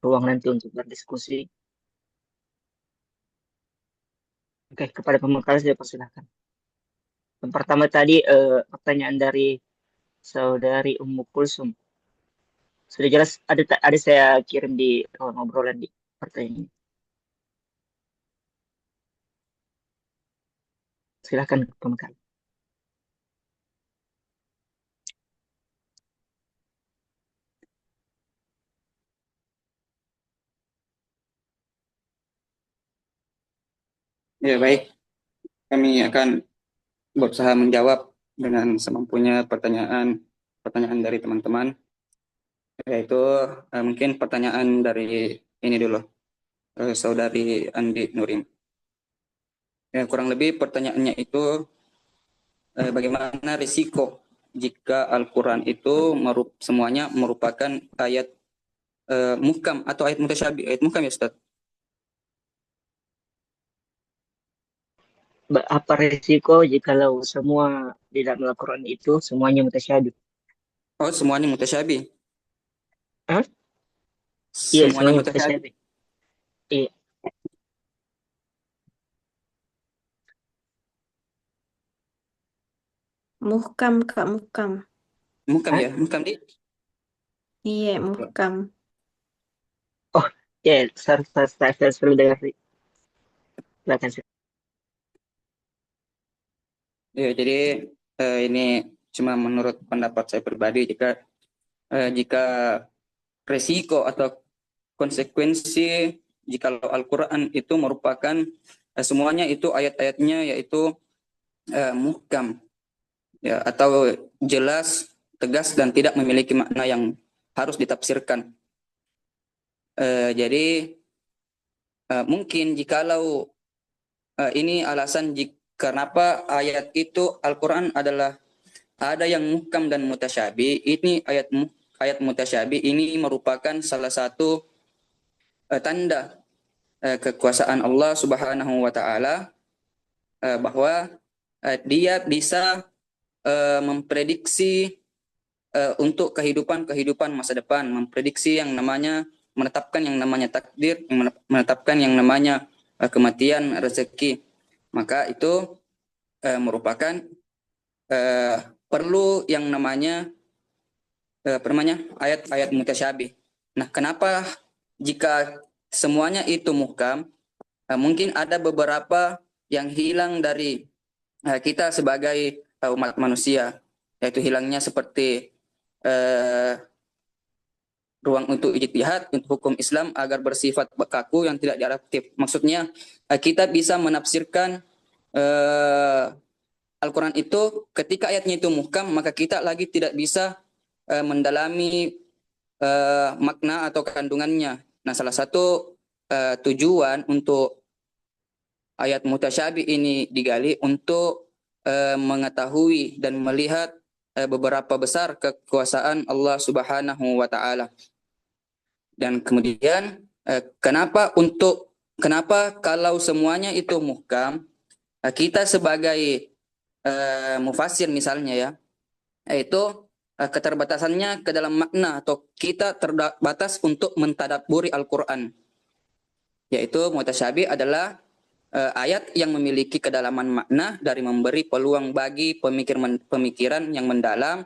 ruang nanti untuk berdiskusi. Oke, kepada pembicara saya persilahkan. Yang pertama tadi pertanyaan dari saudari Ummu Kulsum. Sudah jelas ada saya kirim di ruang obrolan di pertanyaan ini. Silahkan pembicara. Ya, baik. Kami akan berusaha menjawab dengan semampunya pertanyaan dari teman-teman. Yaitu mungkin pertanyaan dari ini dulu, Saudari Andi Nurim. Ya, kurang lebih pertanyaannya itu bagaimana risiko jika Al-Quran itu semuanya merupakan ayat muhkam atau ayat mutasyabih. Ayat muhkam ya, Ustaz? Apa resiko jikalau semua di dalam Al-Quran itu semuanya mutasyabih? Oh, semuanya mutasyabih. Hah? Iya, Semuanya semuanya mutasyabih. mutasyabih. Iya. Muhkam, Kak, muhkam. Muhkam Hah? ya, muhkam di. Iya, muhkam. Oh, ya, saya perlu dengar. Silakan. Ya, jadi ini cuma menurut pendapat saya pribadi jika resiko atau konsekuensi jika Al-Quran itu merupakan semuanya itu ayat-ayatnya yaitu muhkam ya atau jelas, tegas dan tidak memiliki makna yang harus ditafsirkan. Jadi mungkin jikalau ini alasan kenapa ayat itu Al-Quran adalah ada yang muhkam dan mutasyabi. Ini ayat mutasyabi ini merupakan salah satu tanda kekuasaan Allah Subhanahu wa taala bahwa dia bisa memprediksi untuk kehidupan masa depan, memprediksi yang namanya menetapkan yang namanya takdir, menetapkan yang namanya kematian, rezeki. Maka itu merupakan perlu yang namanya ayat-ayat mutasyabih. Nah, kenapa jika semuanya itu muhkam, mungkin ada beberapa yang hilang dari kita sebagai umat manusia, yaitu hilangnya seperti ruang untuk ijtihad, untuk hukum Islam agar bersifat kaku yang tidak diadaptif. Maksudnya kita bisa menafsirkan Al-Quran itu ketika ayatnya itu muhkam, maka kita lagi tidak bisa mendalami makna atau kandungannya. Nah, salah satu tujuan untuk ayat mutasyabih ini digali untuk mengetahui dan melihat beberapa besar kekuasaan Allah Subhanahu wa taala. Dan kemudian kenapa kalau semuanya itu muhkam, kita sebagai mufassir misalnya ya, yaitu keterbatasannya ke dalam makna atau kita terbatas untuk mentadabburi Al-Qur'an. Yaitu mutasyabih adalah ayat yang memiliki kedalaman makna dari memberi peluang bagi pemikiran yang mendalam,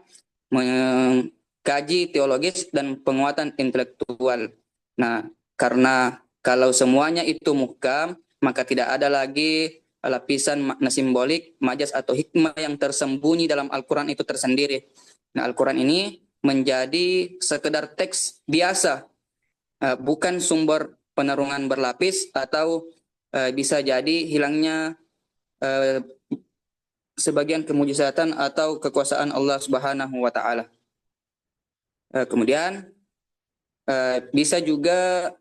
mengkaji teologis dan penguatan intelektual. Nah, karena kalau semuanya itu muhkam, maka tidak ada lagi lapisan makna simbolik, majas atau hikmah yang tersembunyi dalam Al-Quran itu tersendiri. Nah, Al-Quran ini menjadi sekedar teks biasa, bukan sumber penerungan berlapis atau bisa jadi hilangnya sebagian kemujizatan atau kekuasaan Allah Subhanahu wa taala. Kemudian bisa juga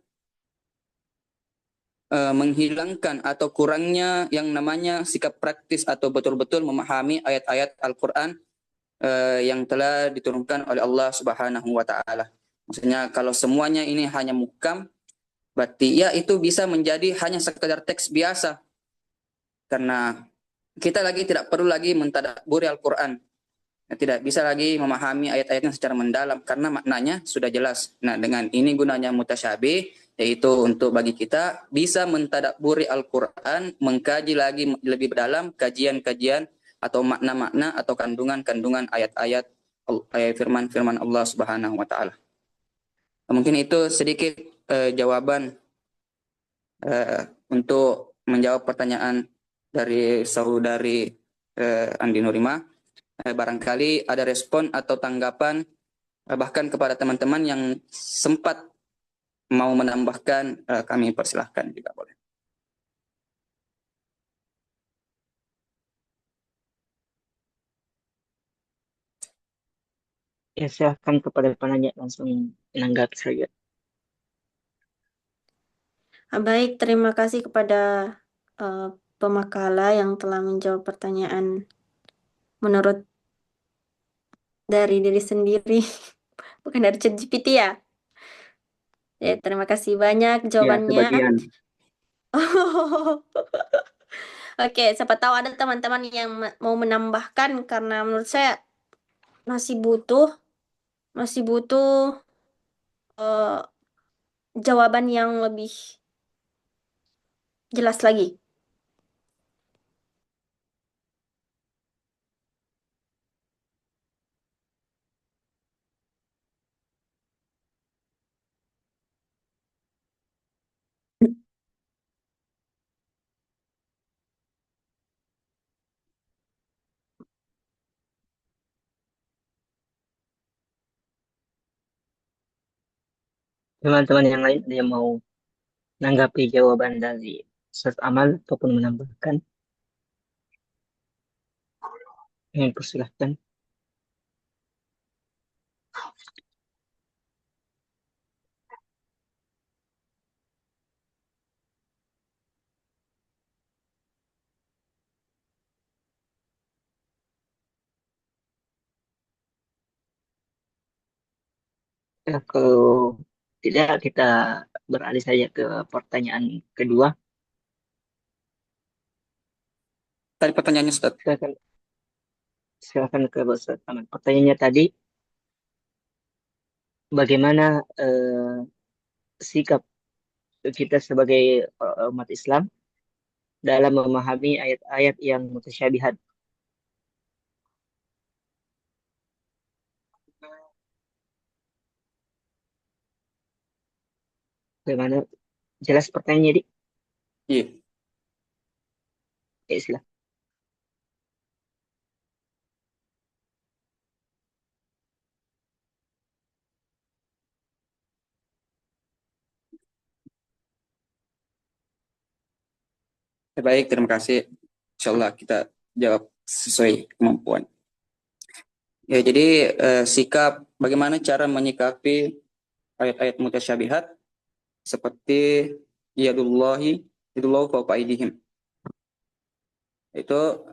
menghilangkan atau kurangnya yang namanya sikap praktis atau betul-betul memahami ayat-ayat Al-Qur'an yang telah diturunkan oleh Allah Subhanahu wa taala. Maksudnya kalau semuanya ini hanya muhkam, berarti ya itu bisa menjadi hanya sekedar teks biasa. Karena kita lagi tidak perlu lagi mentadabburi Al-Qur'an. tidak bisa lagi memahami ayat-ayatnya secara mendalam karena maknanya sudah jelas. Nah, dengan ini gunanya mutasyabih, yaitu untuk bagi kita bisa mentadabburi Al-Quran, mengkaji lagi lebih dalam kajian-kajian atau makna-makna atau kandungan-kandungan ayat-ayat firman-firman Allah Subhanahu wa taala. Mungkin itu sedikit jawaban untuk menjawab pertanyaan dari saudari Andi Nurima. Barangkali ada respon atau tanggapan bahkan kepada teman-teman yang sempat mau menambahkan, kami persilahkan juga boleh. Ya, silahkan kepada penanya langsung menanggapi saja. Baik, terima kasih kepada pemakala yang telah menjawab pertanyaan menurut dari diri sendiri, bukan dari ChatGPT ya. Ya, terima kasih banyak Ya, jawabannya. sebagian. Oke, siapa tahu ada teman-teman yang mau menambahkan karena menurut saya masih butuh eh, jawaban yang lebih jelas lagi. Teman-teman yang lain ada yang mau menanggapi jawaban dari Ustaz Amal ataupun menambahkan? Persilahkan. Ya, kalau tidak, kita beralih saja ke pertanyaan kedua. Tadi pertanyaannya, Ustaz. Silakan, silakan ke Ustaz Amal. Pertanyaannya tadi, bagaimana sikap kita sebagai umat Islam dalam memahami ayat-ayat yang mutasyabihat? Bagaimana? Jelas pertanyaannya, Dik? Iya. Ya, silakan. Baik, terima kasih. Insyaallah kita jawab sesuai kemampuan. Ya, jadi sikap bagaimana cara menyikapi ayat-ayat mutasyabihat seperti yadullahu fawqa aydihim. Itu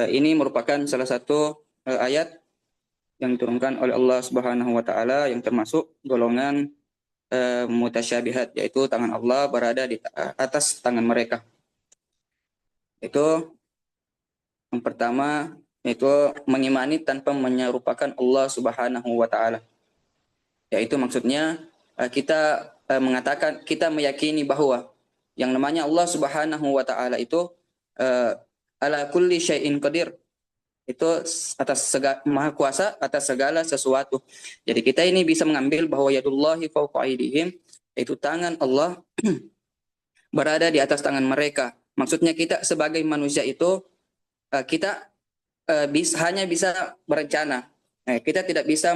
ini merupakan salah satu ayat yang diturunkan oleh Allah Subhanahu wa taala yang termasuk golongan mutasyabihat, yaitu tangan Allah berada di atas tangan mereka. Itu yang pertama, yaitu mengimani tanpa menyerupakan Allah Subhanahu wa taala. Yaitu maksudnya kita mengatakan, kita meyakini bahwa yang namanya Allah Subhanahu wa taala itu ala kulli syai'in qadir. Itu atas maha kuasa atas segala sesuatu. Jadi kita ini bisa mengambil bahwa yadullahi fawqa aydihim, yaitu tangan Allah berada di atas tangan mereka. Maksudnya kita sebagai manusia itu kita hanya bisa berencana. Kita tidak bisa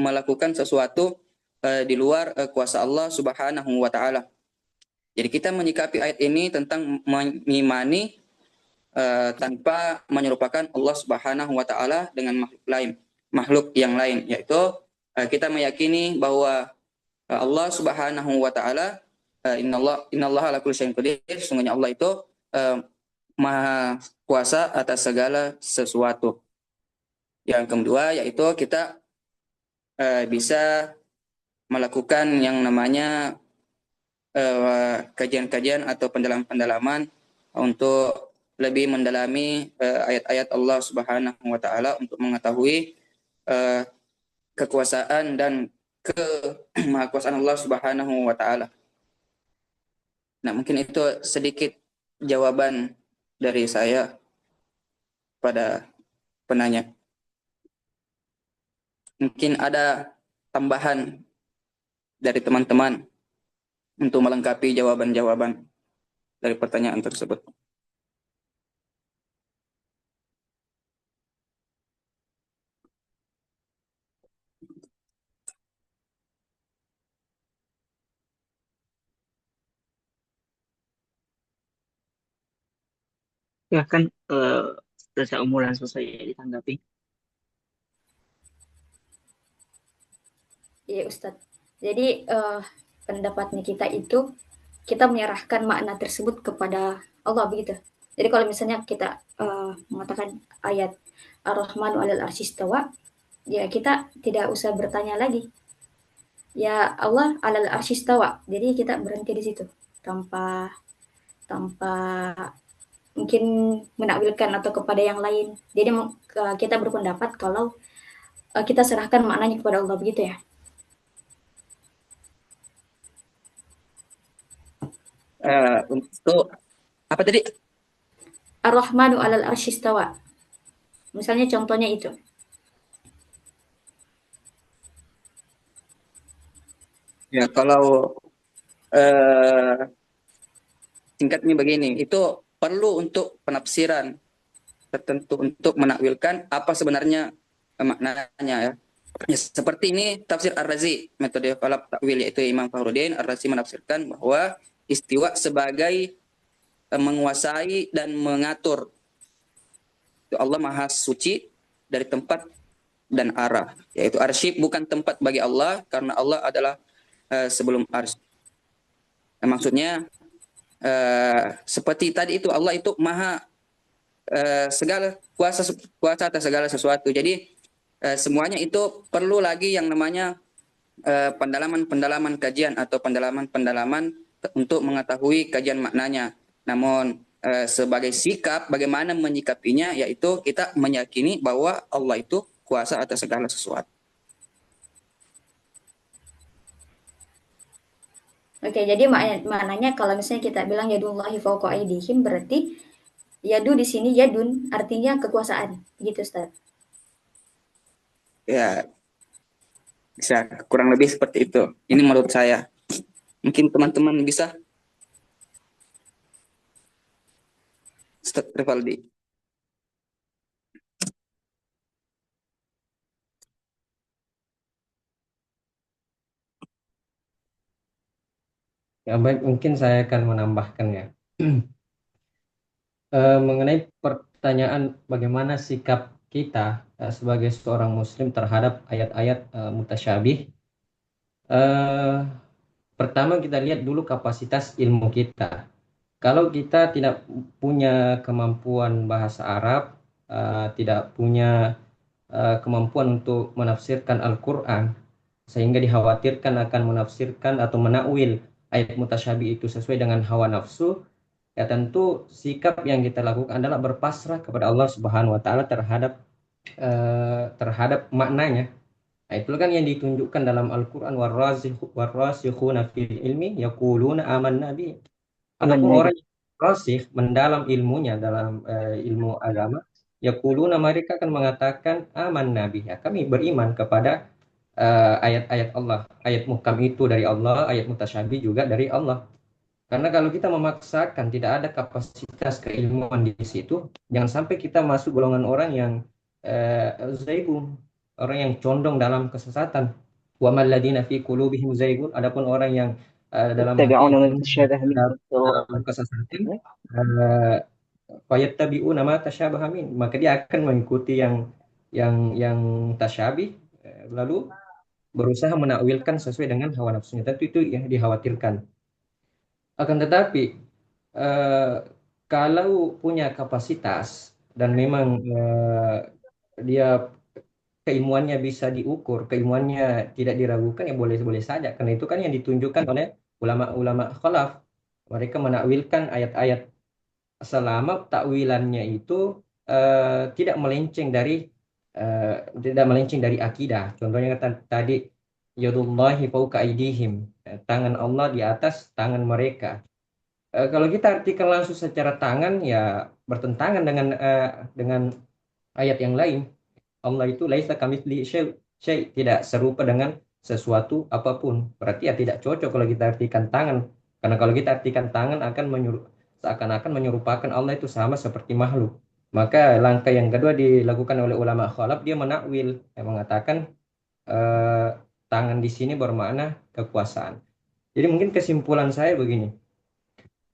melakukan sesuatu di luar kuasa Allah Subhanahu wa taala. Jadi kita menyikapi ayat ini tentang mengimani tanpa menyerupakan Allah Subhanahu wa taala dengan makhluk yang lain, yaitu kita meyakini bahwa Allah Subhanahu wa taala innallaha ala kulli syai'in qadir, sesungguhnya Allah itu maha kuasa atas segala sesuatu. Yang kedua yaitu kita bisa melakukan yang namanya kajian-kajian atau pendalaman-pendalaman untuk lebih mendalami ayat-ayat Allah Subhanahu wa taala untuk mengetahui kekuasaan dan kemahakuasaan Allah Subhanahu wa taala. Nah, mungkin itu sedikit jawaban dari saya pada penanya. Mungkin ada tambahan dari teman-teman untuk melengkapi jawaban-jawaban dari pertanyaan tersebut. Ya kan selesai umuran selesai ditanggapi. Iya Ustadz. Jadi pendapatnya kita itu kita menyerahkan makna tersebut kepada Allah begitu. Jadi kalau misalnya kita mengatakan ayat Ar-Rahmanu 'alal arsyistawa, ya kita tidak usah bertanya lagi. Ya Allah 'alal arsyistawa. Jadi kita berhenti di situ tanpa tanpa mungkin menakwilkan atau kepada yang lain. Jadi kita berpendapat kalau kita serahkan maknanya kepada Allah begitu ya. Untuk apa tadi? Ar-Rahmanu 'alal arsyistawa. Misalnya contohnya itu. Ya, kalau singkatnya begini, itu perlu untuk penafsiran tertentu untuk menakwilkan apa sebenarnya maknanya ya. Ya, seperti ini tafsir Ar-Razi, metode falak takwil, yaitu Imam Fakhruddin Ar-Razi menafsirkan bahwa istiwa sebagai menguasai dan mengatur. Allah Maha Suci dari tempat dan arah, yaitu arsy bukan tempat bagi Allah karena Allah adalah sebelum arsy. Nah, maksudnya seperti tadi itu Allah itu maha segala kuasa atas segala sesuatu. Jadi semuanya itu perlu lagi yang namanya pendalaman kajian atau pendalaman untuk mengetahui kajian maknanya. Namun sebagai sikap bagaimana menyikapinya, yaitu kita meyakini bahwa Allah itu kuasa atas segala sesuatu. Oke, jadi maknanya kalau misalnya kita bilang yadullahi fawqa aydihim, berarti yadu di sini yadun artinya kekuasaan, gitu Ustaz. Ya, bisa kurang lebih seperti itu. Ini menurut saya. Mungkin teman-teman bisa. Ustaz Rivaldi. Ya baik, mungkin saya akan menambahkan ya. Mengenai pertanyaan bagaimana sikap kita sebagai seorang muslim terhadap ayat-ayat mutasyabih. Pertama kita lihat dulu kapasitas ilmu kita. Kalau kita tidak punya kemampuan bahasa Arab, tidak punya kemampuan untuk menafsirkan Al-Quran, sehingga dikhawatirkan akan menafsirkan atau menakwil ayat mutasyabih itu sesuai dengan hawa nafsu, ya tentu sikap yang kita lakukan adalah berpasrah kepada Allah Subhanahu wa taala terhadap maknanya. Nah, itu kan yang ditunjukkan dalam Al-Qur'an, warrasikhuna fil ilmi yaquluna amanna bi. Adapun orang yang rasikh mendalam ilmunya dalam ilmu agama, yaquluna mereka akan mengatakan amanna bi. Kami beriman kepada ayat-ayat Allah. Ayat muhkam itu dari Allah, ayat mutasyabih juga dari Allah. Karena kalau kita memaksakan tidak ada kapasitas keilmuan di situ, jangan sampai kita masuk golongan orang yang zaigun, orang yang condong dalam kesesatan. Wa mal ladina fi qulubihim zaigun, adapun orang yang dalam يتبعون hatinya من تشابه منه dalam kesesatan, fayattabi'una ma tasyabaha min, maka dia akan mengikuti yang tasyabih, lalu berusaha menakwilkan sesuai dengan hawa nafsunya. Tentu itu yang dikhawatirkan. Akan tetapi eh, kalau punya kapasitas dan memang dia keilmuannya bisa diukur, keilmuannya tidak diragukan, ya boleh-boleh saja. Karena itu kan yang ditunjukkan oleh ulama-ulama khalaf. Mereka menakwilkan ayat-ayat selama takwilannya itu tidak melenceng dari akidah. Contohnya tadi yadullahi fauqa aydihim, tangan Allah di atas tangan mereka. Kalau kita artikan langsung secara tangan ya bertentangan dengan ayat yang lain. Allah itu laisa kamitslihi syai', tidak serupa dengan sesuatu apapun. Berarti ya tidak cocok kalau kita artikan tangan. Karena kalau kita artikan tangan seakan-akan menyerupakan Allah itu sama seperti makhluk. Maka langkah yang kedua dilakukan oleh ulama khalaf, dia menakwil, yang mengatakan eh, tangan di sini bermakna kekuasaan. Jadi mungkin kesimpulan saya begini.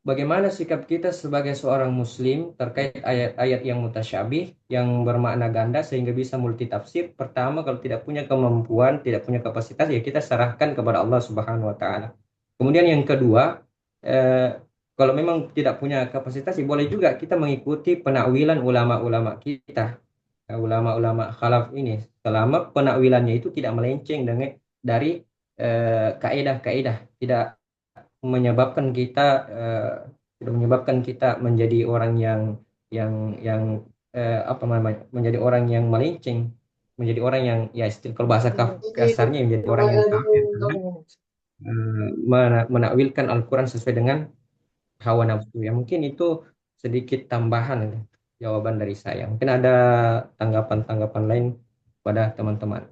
Bagaimana sikap kita sebagai seorang muslim terkait ayat-ayat yang mutasyabih, yang bermakna ganda sehingga bisa multitafsir? Pertama, kalau tidak punya kemampuan, tidak punya kapasitas, ya kita serahkan kepada Allah Subhanahu wa taala. Kemudian yang kedua, eh, kalau memang tidak punya kapasitas, ya boleh juga kita mengikuti penakwilan ulama-ulama kita, ulama-ulama khalaf ini, selama penakwilannya itu tidak melenceng dari kaidah-kaidah, tidak menyebabkan kita eh, tidak menyebabkan kita menjadi orang yang yang apa namanya, menjadi orang yang melenceng, menjadi orang yang ya kalau bahasa kasarnya menjadi orang yang kafir karena menakwilkan Al-Quran sesuai dengan hawa nafsu. Ya mungkin itu sedikit tambahan ya, jawaban dari saya. Mungkin ada tanggapan-tanggapan lain pada teman-teman.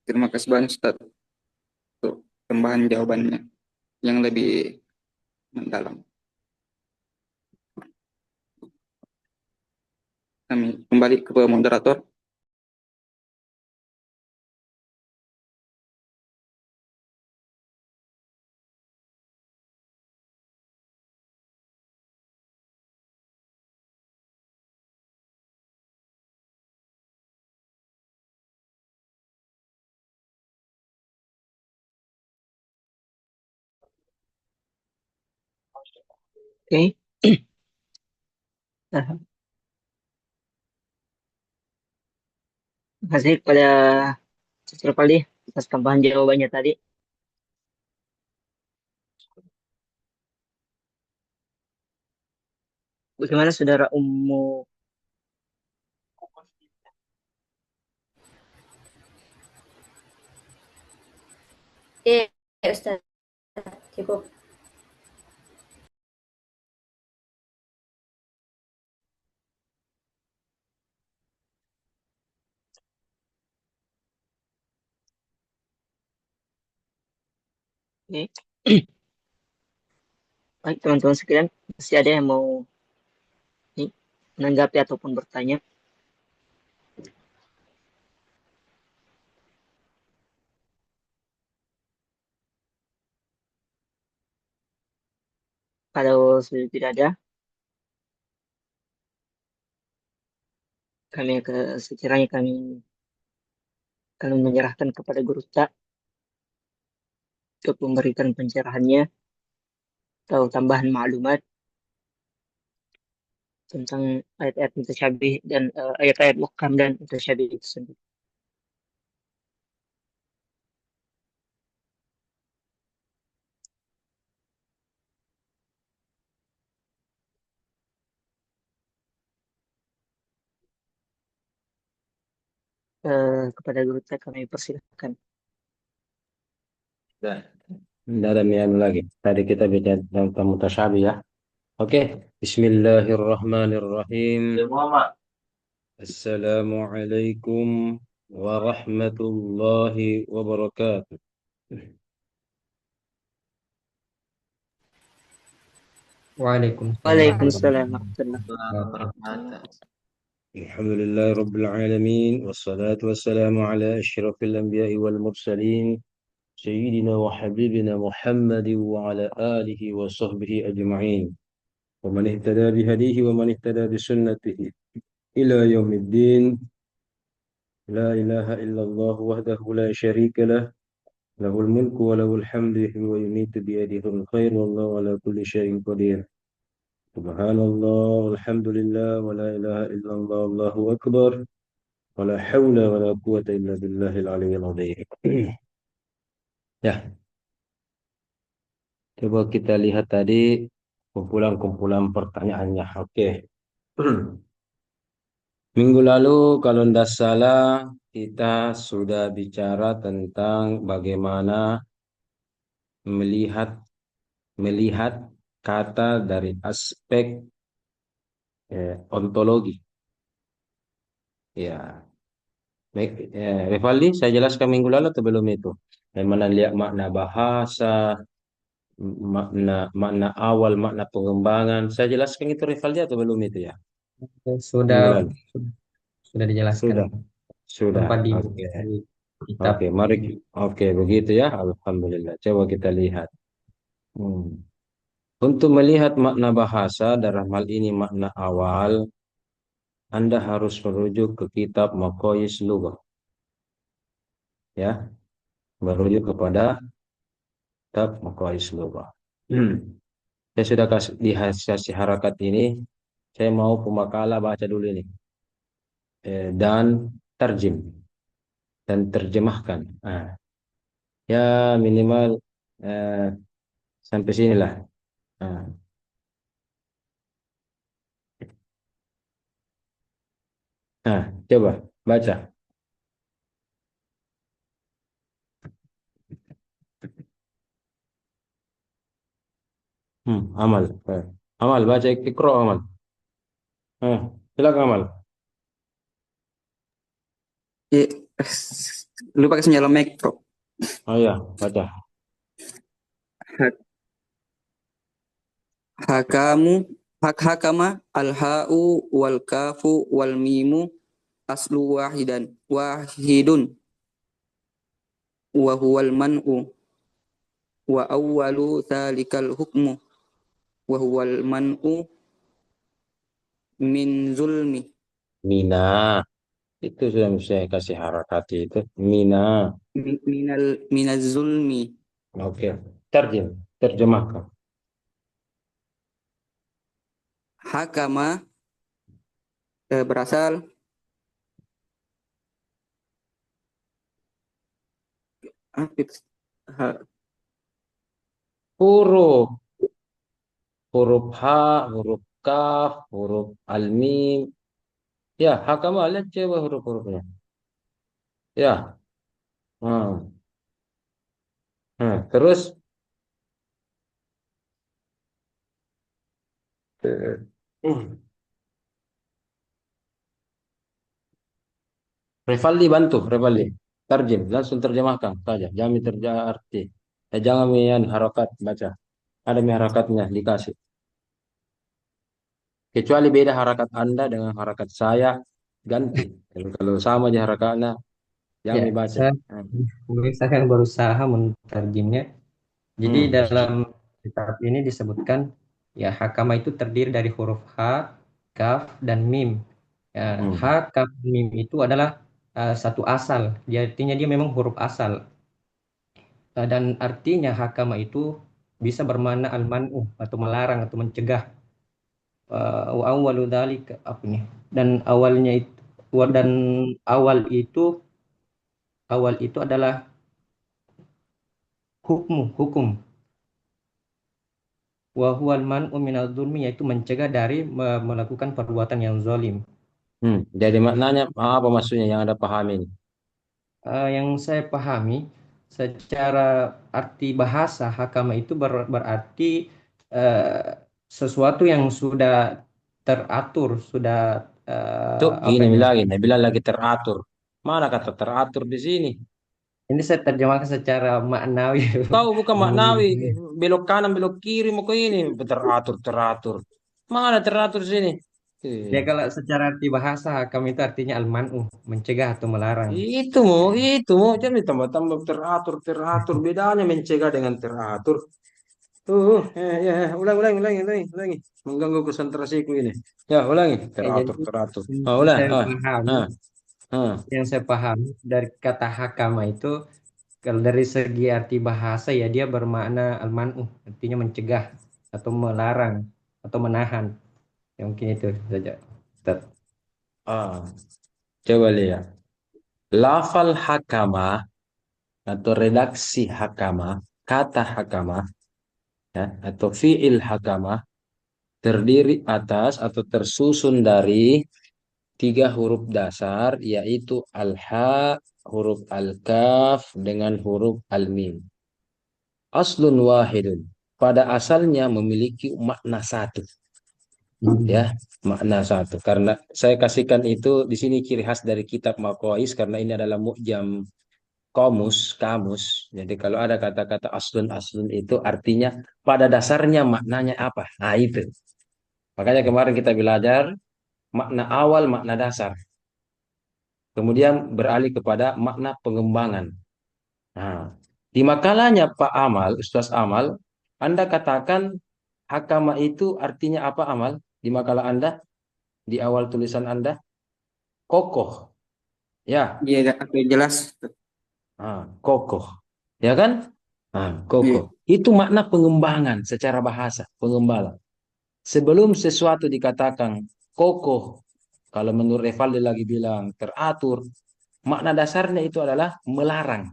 Terima kasih banyak Ustaz untuk tambahan jawabannya yang lebih mendalam. Kami kembali ke moderator. Oke. Nah, terima kasih kepada Sister Paldi atas tambahan jawabannya tadi. Bagaimana Saudara Ummu? Iya, Ustaz, cukup. Oke. Baik, teman-teman sekalian, masih ada yang mau menanggapi ataupun bertanya? Kalau sudah tidak ada, sekiranya kami akan menyerahkan kepada Guru Tak untuk memberikan pencerahannya atau tambahan maklumat tentang ayat-ayat mutasyabih dan ayat-ayat muhkam dan mutasyabih itu sendiri. Kepada Guru Tak kami persilahkan. Tidak ada yang lagi. Tadi kita bicara tentang mutasyabih ya. Oke. Bismillahirrahmanirrahim. Assalamualaikum warahmatullahi wabarakatuh. Waalaikumsalam warahmatullahi wabarakatuh. Alhamdulillah Rabbil Alamin. Wassalatu wassalamu ala ashrafil anbiya'i wal mursalin. Sayyidina wa habibina Muhammadin wa ala alihi wa sahbihi ajma'in. Wa man ihtada bihadihi wa man ihtada bisunnatihi ila yaumiddin. La ilaha illallah wahdahu la syarika lah. Lahul mulku wa lahul hamdu yuhyi wa yumiitu biyadihil khair wallahu ala kulli syai'in qadir. Subhanallah walhamdulillah wa la ilaha illallah Allahu akbar wa la hawla wa la quwwata illa billahil aliyyil azim. Ya, Coba kita lihat tadi kumpulan-kumpulan pertanyaannya. Oke. Minggu lalu kalau tidak salah kita sudah bicara tentang bagaimana melihat melihat kata dari aspek ontologi. Ya, baik. Rivaldi, saya jelaskan minggu lalu atau belum itu? Bagaimana lihat makna bahasa, makna makna awal, makna pengembangan. Saya jelaskan itu Rivaldi atau belum itu ya? Sudah Minggu lalu. sudah dijelaskan Sudah, sudah. tempat di Oke. kitab. Oke, mari. Oke, begitu ya. Alhamdulillah. Coba kita lihat. Untuk melihat makna bahasa dalam hal ini makna awal, Anda harus merujuk ke kitab Maqayis Lughah. Ya, merujuk kepada kitab Maqayis Lughah. Saya sudah dikasih harakat ini. Saya mau pemakalah baca dulu ini. Dan terjem. Dan terjemahkan. Ya minimal sampai sinilah. Coba baca. Amal. Amal baca Iqra Amal. Silakan Amal. Lupa kasih nyala mic, Bro. Oh ya, baca. Hakama al-ha'u wal kafu wal mimu aslu wahidun wa huwal man'u wa awwalu dzalikal hukmu wa huwal man'u min zulmi. Mina. Itu sudah saya kasih harakat itu. Mina. Minaz zulmi. Oke. Terjemahkan. Hakama berasal Huruf. Huruf H, huruf Kaf, huruf Al-Mim. Ya, hakama lihat coba huruf-hurufnya. Ya. Terus Rivaldi bantu, Rivaldi. Terjem, langsung terjemahkan saja. Jangan terjemah arti. Jangan mian harakat baca. Ada mi harakatnya dikasih. Kecuali beda harakat Anda dengan harakat saya, ganti. Kalau sama aja harakatnya, jangan Ya, dibaca. saya kan berusaha menterjemahnya. Jadi dalam kitab ini disebutkan ya hakama itu terdiri dari huruf H, Kaf, dan Mim. Ya, H, Kaf, Mim itu adalah satu asal. Jadi artinya dia memang huruf asal. Dan artinya hakama itu bisa bermakna al-man'u atau melarang atau mencegah. Wa awwalu dzalika apa nih? Dan awalnya itu dan awal itu adalah hukum. Wa huwal man'u minadz dzulmi yaitu mencegah dari melakukan perbuatan yang zalim. Jadi maknanya apa maksudnya yang Anda pahami ini? Yang saya pahami secara arti bahasa hakama itu berarti sesuatu yang sudah teratur, sudah Tuh, apa gini ini? bilang lagi teratur. Mana kata teratur di sini? Ini saya terjemahkan secara maknawi. Kau bukan maknawi, belok kanan, belok kiri, mau ke ini teratur. Mana teratur sini? Ya kalau secara arti bahasa hakam itu artinya al-man'u, mencegah atau melarang. Itu mau, jangan ditambah-tambah teratur. Bedanya mencegah dengan teratur. Ulangi. Mengganggu konsentrasiku ini. Ya, ulangi. Jadi Teratur. yang Ulang. saya pahami, Ah. yang saya pahami dari kata hakama itu kalau dari segi arti bahasa ya dia bermakna al-man'u, artinya mencegah atau melarang atau menahan. Ya mungkin itu saja. Ustaz. Coba lihat. Lafal hakama atau redaksi hakama, kata hakama ya, atau fi'il hakamah terdiri atas atau tersusun dari 3 huruf dasar, yaitu al-ha, huruf al-kaf, dengan huruf al-mim. Aslun wahidun. Pada asalnya memiliki makna satu. Ya, makna satu. Karena saya kasihkan itu di sini ciri khas dari kitab Maqais, karena ini adalah mu'jam kamus. Jadi kalau ada kata-kata aslun itu artinya pada dasarnya maknanya apa? Nah, itu. Makanya kemarin kita belajar makna awal, makna dasar. Kemudian beralih kepada makna pengembangan. Nah, di makalahnya Pak Amal, Ustaz Amal, Anda katakan hakama itu artinya apa, Amal? Di makalah Anda, di awal tulisan Anda, kokoh. Ya, Iya, aku jelas. kokoh. Ya kan? Kokoh. Iya. Itu makna pengembangan secara bahasa, pengembangan. Sebelum sesuatu dikatakan kokoh, kalau menurut Revaldi lagi bilang teratur, makna dasarnya itu adalah melarang.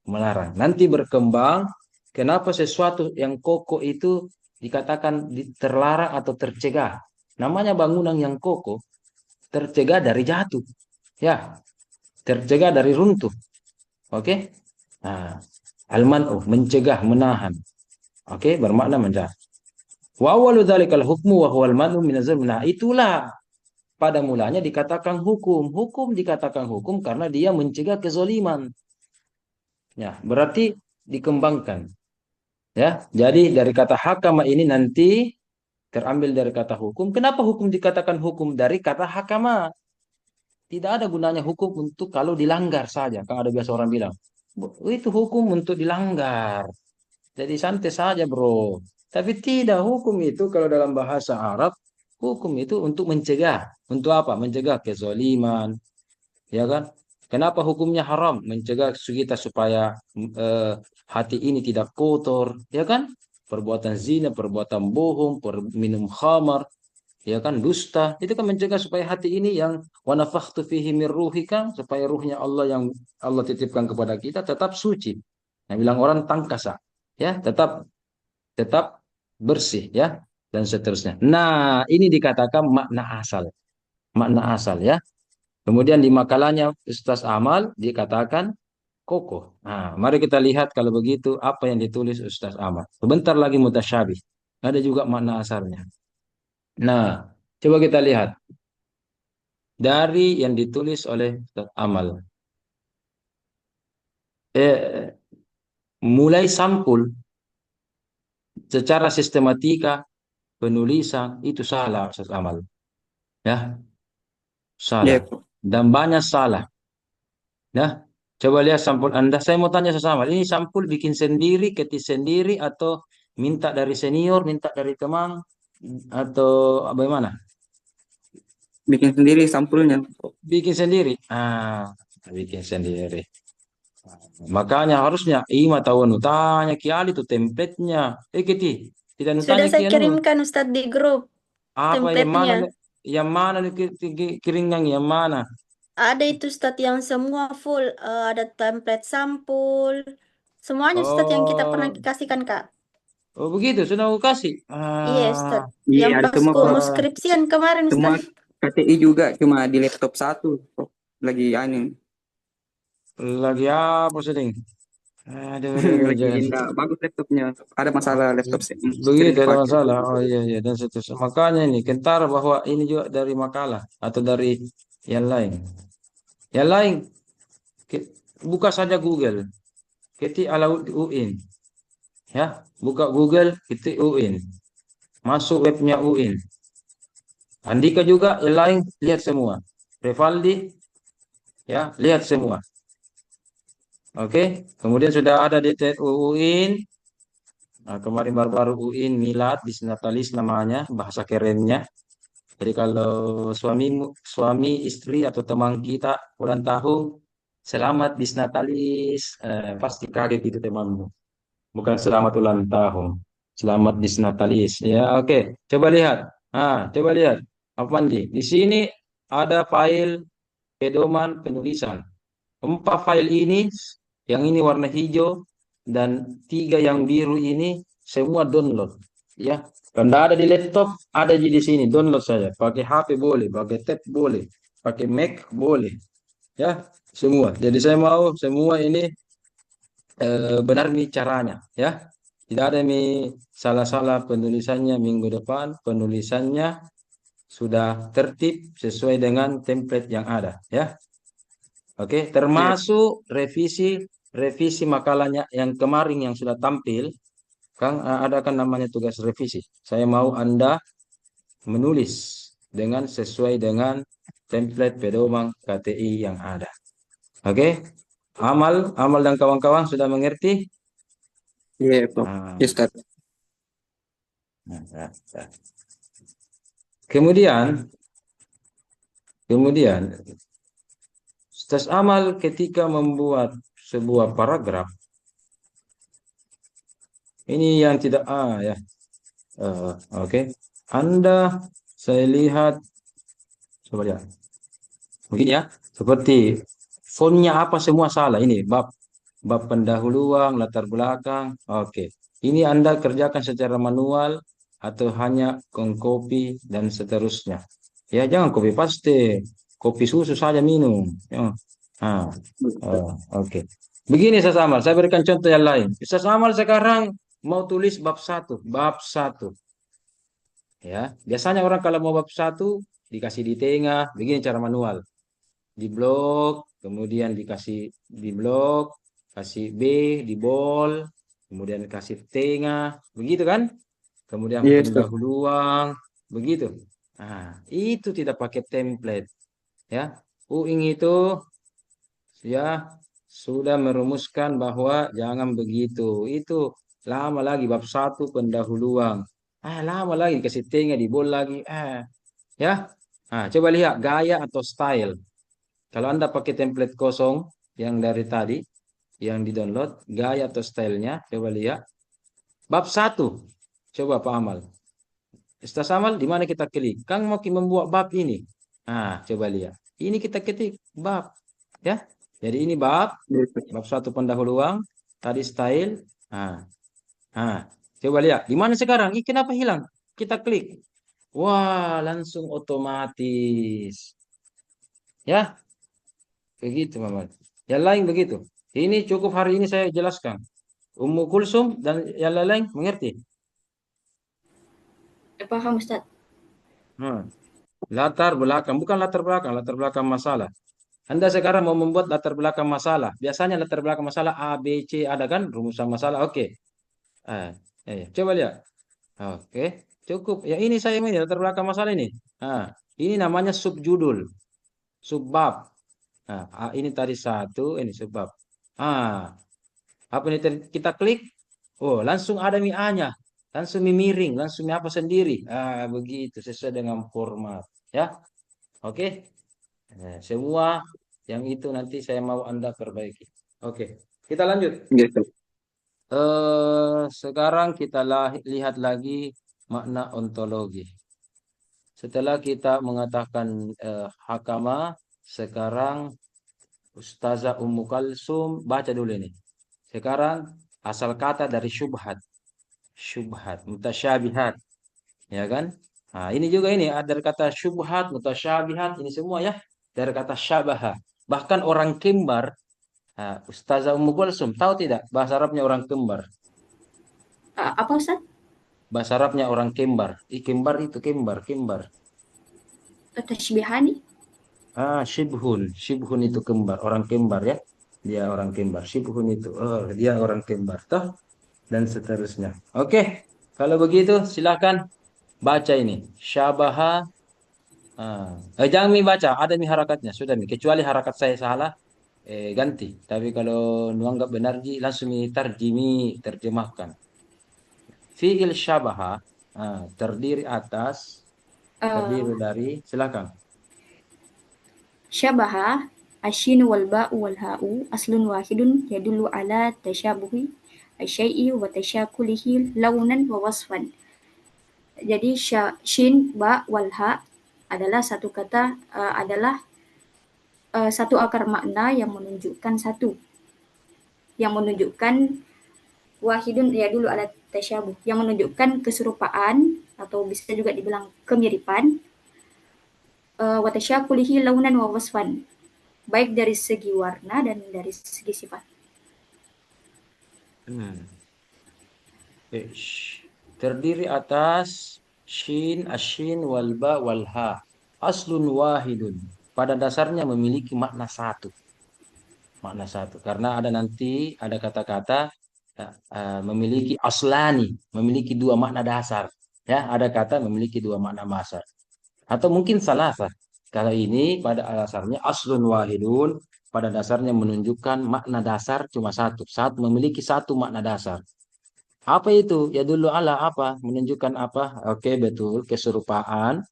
Melarang. Nanti berkembang, kenapa sesuatu yang kokoh itu dikatakan terlarang atau tercegah. Namanya bangunan yang kokoh, tercegah dari jatuh. Ya, tercegah dari runtuh. Oke? Nah, al-man'u, mencegah, menahan. Oke, bermakna mencegah. Wa awwalu dzalikal hukmu wa huwal man'u minaz zulm. Nah, itulah pada mulanya dikatakan hukum. Hukum dikatakan hukum karena dia mencegah kezaliman. Ya, berarti dikembangkan. Ya, jadi dari kata hakama ini nanti terambil dari kata hukum. Kenapa hukum dikatakan hukum? Dari kata hakama. Tidak ada gunanya hukum untuk kalau dilanggar saja. Kan ada biasa orang bilang, itu hukum untuk dilanggar. Jadi santai saja bro. Tapi tidak, hukum itu kalau dalam bahasa Arab, hukum itu untuk mencegah. Untuk apa? Mencegah kezaliman. Ya kan? Kenapa hukumnya haram? Mencegah kita supaya hati ini tidak kotor. Ya kan? Perbuatan zina, perbuatan bohong, minum khamar, ya kan, dusta, itu kan mencegah supaya hati ini yang wa nafakhtu fihi min ruhika, supaya ruhnya Allah yang Allah titipkan kepada kita tetap suci. Nah, bilang orang tangkasa, ya, tetap tetap bersih, ya, dan seterusnya. Nah, ini dikatakan makna asal. Makna asal, ya. Kemudian di makalahnya Ustaz Amal dikatakan kokoh. Nah, mari kita lihat kalau begitu apa yang ditulis Ustaz Amal. Sebentar lagi mutasyabih. Ada juga makna asalnya. Nah, coba kita lihat dari yang ditulis oleh Ustaz Amal. Mulai sampul secara sistematika penulisan itu salah Ustaz Amal. Ya, salah. Iya. Dan banyak salah. Ya, coba lihat sampul Anda. Saya mau tanya Ustaz Amal, ini sampul bikin sendiri, ketik sendiri, atau minta dari senior, minta dari teman, atau bagaimana? Bikin sendiri sampulnya. Bikin sendiri. Bikin sendiri. Makanya harusnya Ima tahu tanya Kiali itu template-nya. Kiti, tidak Sudah tanya saya Kianu. kirimkan Ustadz di grup Apa yang mana? template-nya. Yang mana nih kiringan yang mana? Ada itu Ustadz yang semua full. Ada template sampul. Semuanya Ustadz yang kita pernah Oh, kasihkan Kak. oh begitu. Sudah aku kasih. Iya Ustadz. Iya, Yang ada pas semua mau kok. skripsian kemarin Semua Ustadz. KTI juga cuma di laptop satu. Kok lagi Lagi apa sedang? Aduh, lagi jangan. enggak bagus laptopnya. Ada masalah laptop sering Begitu ada dipakai. masalah. Oh iya iya dan seterusnya. Makanya ini kentara bahwa ini juga dari makalah atau dari yang lain. Yang lain buka saja Google. Ketik Alauddin. Ya, buka Google, ketik UIN. Masuk webnya UIN. Andika juga yang lain lihat semua. Revaldi, ya, lihat semua. Oke, kemudian sudah ada di UIN. Nah, kemarin baru-baru UIN Milad Disnatalis namanya, bahasa kerennya. Jadi kalau suami istri atau teman kita ulang tahun, selamat Disnatalis, pasti kaget itu temanmu. Bukan selamat ulang tahun. Selamat Disnatalis. Ya, oke. Coba lihat. Coba lihat. Apa nih? Di sini ada file pedoman penulisan. 4 file ini, yang ini warna hijau dan 3 yang biru ini semua download. Ya, kalau nggak ada di laptop, ada di sini, download saja. Pakai HP boleh, pakai tab boleh, pakai Mac boleh. Ya, semua. Jadi saya mau semua ini benar nih caranya. Ya, tidak ada nih salah-salah penulisannya minggu depan. Penulisannya sudah tertib sesuai dengan template yang ada. Ya, oke. Termasuk revisi makalahnya yang kemarin yang sudah tampil. Kang, ada kan namanya tugas revisi. Saya mau Anda menulis dengan sesuai dengan template pedoman KTI yang ada. Oke? Amal dan kawan-kawan sudah mengerti? Iya, Pak. Nah, Yes, Ustaz. nah. Kemudian Ustaz Amal ketika membuat sebuah paragraf, ini yang tidak ya. Oke. Anda saya lihat, coba lihat. Mungkin ya, seperti fontnya apa semua salah. Ini bab pendahuluan, latar belakang. Oke. Ini Anda kerjakan secara manual atau hanya copy dan seterusnya. Ya, jangan copy paste. Kopi susu saja minum. Ya. Oke. Begini Ustaz Amal, saya berikan contoh yang lain. Ustaz Amal sekarang mau tulis bab 1, Ya, biasanya orang kalau mau bab 1 dikasih di tengah, begini cara manual. Di blok, kemudian dikasih di blok, kasih B di bol, kemudian kasih tengah, begitu kan? Kemudian Yes, Ustaz. pendahuluan, begitu. Nah, itu tidak pakai template, ya. Uing itu ya sudah merumuskan bahwa jangan begitu. Itu lama lagi bab 1 pendahuluan. Lama lagi kasih tengah di bol lagi. Ya. Coba lihat gaya atau style. Kalau Anda pakai template kosong yang dari tadi, yang di-download, gaya atau stylenya, coba lihat. Bab 1, coba Pak Amal. Ustaz Amal, di mana kita klik? Kang mau membuat bab ini. Coba lihat. Ini kita ketik bab. Ya. Jadi ini bab 1 pendahuluan, tadi style. Coba lihat. Di mana sekarang? Kenapa hilang? Kita klik. Wah, langsung otomatis. Ya, begitu, Maman. Yang lain begitu. Ini cukup hari ini saya jelaskan. Ummu Kulsum dan yang lain mengerti? Paham, Ustaz. Latar belakang, bukan latar belakang masalah. Anda sekarang mau membuat latar belakang masalah. Biasanya latar belakang masalah A, B, C ada kan rumusan masalah. Oke. Coba lihat. Oke, cukup. Ya ini saya ini latar belakang masalah ini. Ini namanya subjudul, subbab. Ini tadi 1, ini subbab. Apa ini kita klik? Oh, langsung ada A-nya. Langsung miring, langsung apa sendiri. Begitu sesuai dengan format, ya. Oke. Semua yang itu nanti saya mau Anda perbaiki. Oke. Kita lanjut. Yes, Ustaz. Sekarang kita lihat lagi makna ontologi. Setelah kita mengatakan hakama, sekarang Ustazah Ummu Kalsum baca dulu ini. Sekarang asal kata dari syubhat, mutasyabihat, ya kan? Ini juga ini dari kata syubhat, mutasyabihat, ini semua ya dari kata syabaha. Bahkan orang kembar, Ustazah Ummu Kalsum tahu tidak bahasa Arabnya orang kembar? Apa, Ustaz? Bahasa Arabnya orang kembar. Kembar itu kembar. Tashbihani? Shibhun itu kembar, orang kembar ya. Dia orang kembar. Shibhun itu, dia orang kembar. Toh dan seterusnya. Oke, kalau begitu silakan baca ini. Syabaha. Jangan baca, ada nih harakatnya. Sudah nih, kecuali harakat saya salah, ganti. Tapi kalau nuanggap benar, langsung tarjimi, terjemahkan. Fi'il syabaha, terdiri atas, terdiri dari, silakan. Syabaha asyinu wal ba'u wal ha'u aslun wahidun yadullu ala tasyabuhi asyai'i wa tasyakulihi launan wa wasfan. Jadi shin, ba, wal ha adalah satu kata adalah satu akar makna yang menunjukkan Wahidun yadullu ala tasyabuh, yang menunjukkan keserupaan atau bisa juga dibilang kemiripan. Wa tasyakulihi launan wa wasfan, baik dari segi warna dan dari segi sifat. Terdiri atas shin, ashin, wal ba, wal ha. Aslun wahidun. Pada dasarnya memiliki makna satu. Makna satu. Karena ada nanti ada kata-kata memiliki aslani, memiliki dua makna dasar. Ya, ada kata memiliki dua makna dasar. Atau mungkin salasa. Kalau ini pada dasarnya aslun wahidun, pada dasarnya menunjukkan makna dasar cuma satu. Saat memiliki satu makna dasar. Apa itu? Ya dulu ala apa? Menunjukkan apa? Oke, betul. Keserupaan.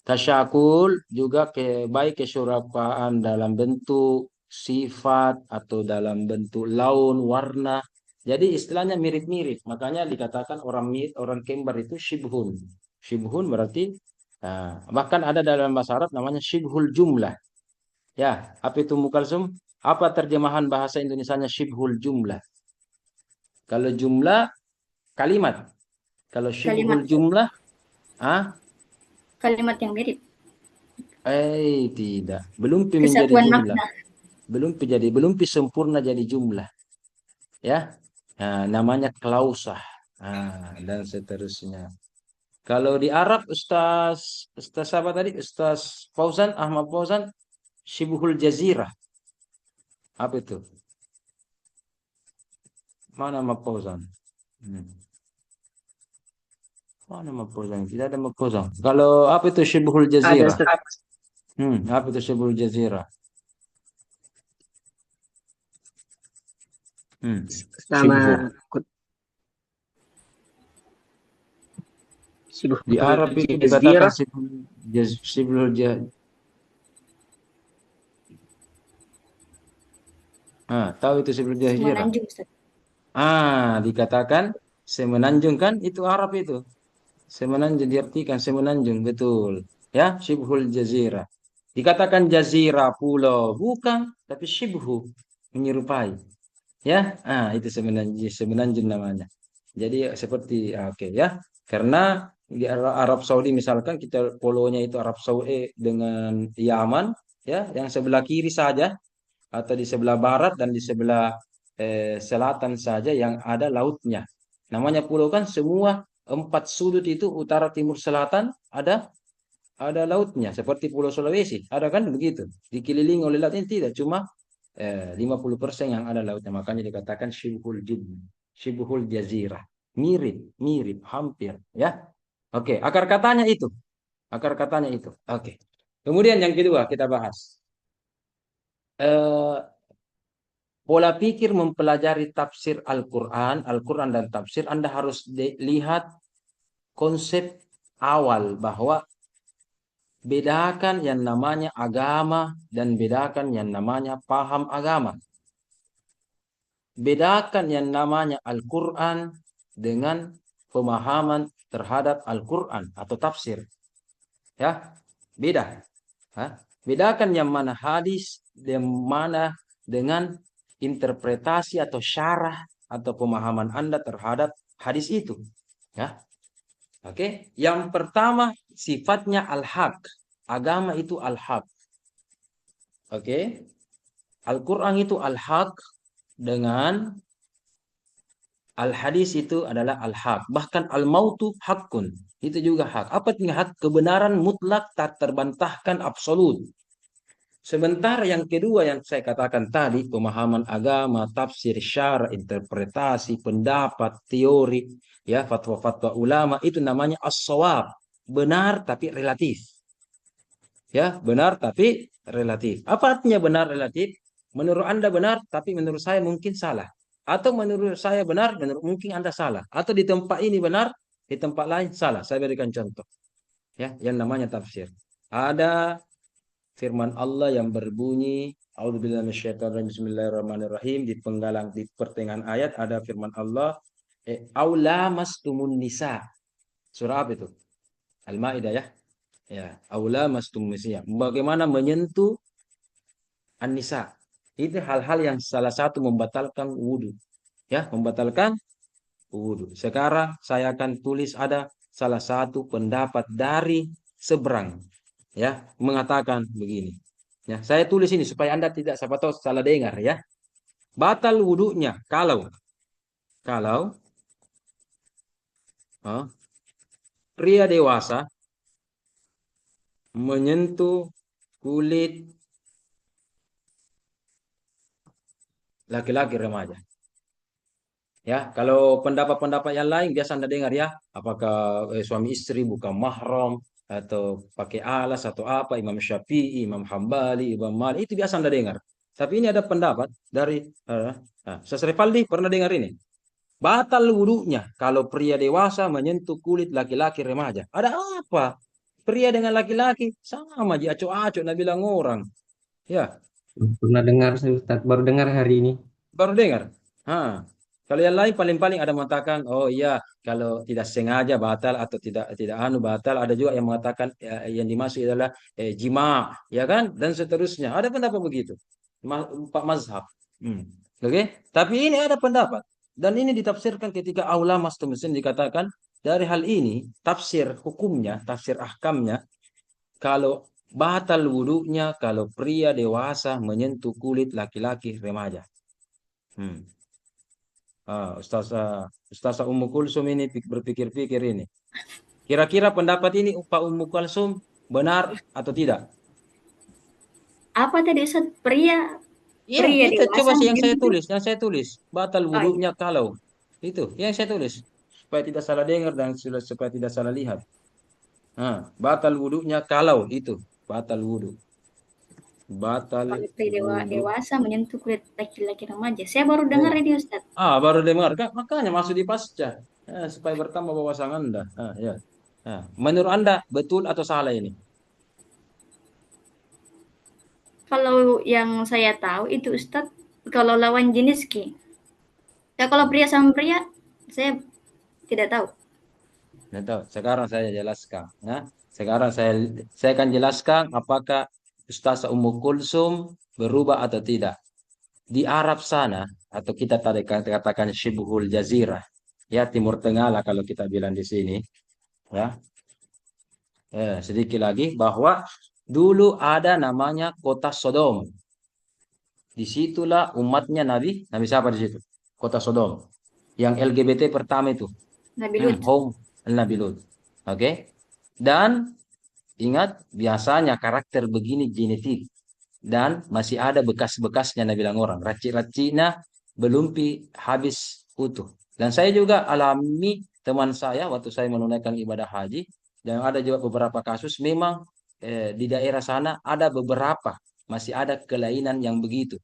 Tasyakul juga baik keserupaan dalam bentuk, sifat, atau dalam bentuk laun, warna. Jadi istilahnya mirip-mirip. Makanya dikatakan orang kembar itu shibhun. Shibhun berarti bahkan ada dalam bahasa Arab namanya shibhul jumlah. Ya, apa itu Mukalsum? Apa terjemahan bahasa Indonesianya shibhul jumlah? Kalau jumlah kalimat. Kalau shibhul Kalimat jumlah, kalimat yang mirip, tidak. Belum menjadi kesatuan jumlah. makna. Belum sempurna jadi jumlah. Ya. Nah, namanya klausah. Dan seterusnya. Kalau di Arab Ustaz apa tadi? Ustaz Fauzan, Ahmad Fauzan, Shibhul Jazirah. Apa itu? Mana Ahmad Fauzan? Mana Ahmad Fauzan? Tidak ada Ahmad Fauzan. Kalau apa itu Shibhul Ada Jazirah? Ustaz. Apa itu Shibhul Jazirah? Sama Di Arab itu dikatakan Shibhul Jazirah. Tahu itu Shibhul Jazirah? Semenanjung, Ustaz. Dikatakan semenanjung kan itu Arab itu. Semenanjung diartikan semenanjung, betul. Ya, Shibhul Jazirah. Dikatakan jazirah pulau, bukan, tapi shibhu menyerupai. Ya, itu semenanjung namanya. Jadi seperti oke ya. Karena di Arab Saudi misalkan kita polonya itu Arab Saudi dengan Yaman, ya, yang sebelah kiri saja atau di sebelah barat dan di sebelah selatan saja yang ada lautnya. Namanya pulau kan semua 4 sudut itu utara, timur, selatan ada lautnya seperti Pulau Sulawesi. Ada kan begitu. Dikelilingi oleh laut ini tidak cuma 50% yang ada lautnya. Makanya dikatakan Shibhul Jazirah. Mirip, hampir, ya. Oke, akar katanya itu. Oke. Kemudian yang kedua kita bahas. Pola pikir mempelajari tafsir Al-Quran dan tafsir, Anda harus lihat konsep awal bahwa bedakan yang namanya agama dan bedakan yang namanya paham agama. Bedakan yang namanya Al-Quran dengan pemahaman terhadap Al-Quran atau tafsir. Ya, beda. Bedakan yang mana hadis, yang mana dengan interpretasi atau syarah atau pemahaman Anda terhadap hadis itu. Ya. Oke, yang pertama sifatnya al-haq. Agama itu al-haq. Oke. Al-Qur'an itu al-haq dengan al-hadis itu adalah al-haq. Bahkan al-mautu haqqun. Itu juga hak. Apa artinya hak? Kebenaran mutlak tak terbantahkan absolut. Sementara yang kedua yang saya katakan tadi, pemahaman agama, tafsir, syara, interpretasi, pendapat, teori, ya, fatwa-fatwa ulama, itu namanya as-shawab. Benar tapi relatif. Ya, benar tapi relatif. Apa artinya benar relatif? Menurut Anda benar, tapi menurut saya mungkin salah. Atau menurut saya benar, mungkin Anda salah. Atau di tempat ini benar, di tempat lain salah. Saya berikan contoh. Ya, yang namanya tafsir. Ada firman Allah yang berbunyi A'udzubillahi minasyaitonirrajim bismillahirrahmanirrahim, di pertengahan ayat ada firman Allah aula mastumun nisa. Surah apa itu? Al-Maidah ya. Ya, aula mastumun nisa. Bagaimana menyentuh an-nisa. Itu hal-hal yang salah satu membatalkan wudu. Ya, membatalkan wudhu. Sekarang saya akan tulis ada salah satu pendapat dari seberang, ya, mengatakan begini. Ya, saya tulis ini supaya Anda tidak siapa tahu salah dengar ya. Batal wudhunya kalau oh, pria dewasa menyentuh kulit laki-laki remaja. Ya, kalau pendapat-pendapat yang lain biasa Anda dengar ya, apakah suami istri bukan mahram atau pakai alas atau apa, Imam Syafi'i, Imam Hambali, Imam Malik, itu biasa Anda dengar. Tapi ini ada pendapat dari Ustaz Rivaldi pernah dengar ini. Batal wudhunya kalau pria dewasa menyentuh kulit laki-laki remaja. Ada apa? Pria dengan laki-laki sama aja, acok-acok Nabi bilang orang. Ya, Pernah dengar saya Ustaz, baru dengar hari ini. baru dengar. Kalau yang lain paling-paling ada mengatakan, oh iya, kalau tidak sengaja batal atau tidak batal. Ada juga yang mengatakan yang dimaksud adalah jima, ya kan, dan seterusnya. Ada pendapat begitu, Pak Mazhab. Oke. Tapi ini ada pendapat dan ini ditafsirkan ketika ulama setempat dikatakan dari hal ini tafsir hukumnya, tafsir ahkamnya, kalau batal wudhunya kalau pria dewasa menyentuh kulit laki-laki remaja. Ustazah Ummu Kulsum ini berpikir-pikir ini. Kira-kira pendapat ini Pak Ummu Kulsum benar atau tidak? Apa tadi Ustaz? Pria Iya, itu dewasa coba sih yang menyentuh. saya tulis. Batal wudhunya kalau. Itu yang saya tulis. Supaya tidak salah dengar dan supaya tidak salah lihat. Batal wudhunya kalau itu. Batal wudhu. Batal Kalau pria wudhu. dewasa menyentuh kulit laki-laki remaja. Saya baru dengar ini Ustaz. Baru dengar. Makanya masuk di pasca. Supaya bertambah wawasan Anda. Ya. Menurut Anda betul atau salah ini? Kalau yang saya tahu itu Ustaz, kalau lawan jenis Ki. Ya kalau pria sama pria, saya tidak tahu. Tidak tahu. Sekarang saya jelaskan. Sekarang saya akan jelaskan apakah Ustazah Ummu Kulsum berubah atau tidak. Di Arab sana, atau kita tadi katakan Shibhul Jazirah, ya Timur Tengah lah kalau kita bilang di sini, ya. Sedikit lagi bahwa dulu ada namanya kota Sodom. Disitulah umatnya Nabi siapa di situ? Kota Sodom. Yang LGBT pertama itu. Nabi Lut. Nabi Lut. Oke. Dan ingat, biasanya karakter begini genetik. Dan masih ada bekas-bekasnya Nabi bilang orang. Racik-raciknya belum habis utuh. Dan saya juga alami teman saya waktu saya menunaikan ibadah haji. Dan ada juga beberapa kasus memang di daerah sana ada beberapa. Masih ada kelainan yang begitu.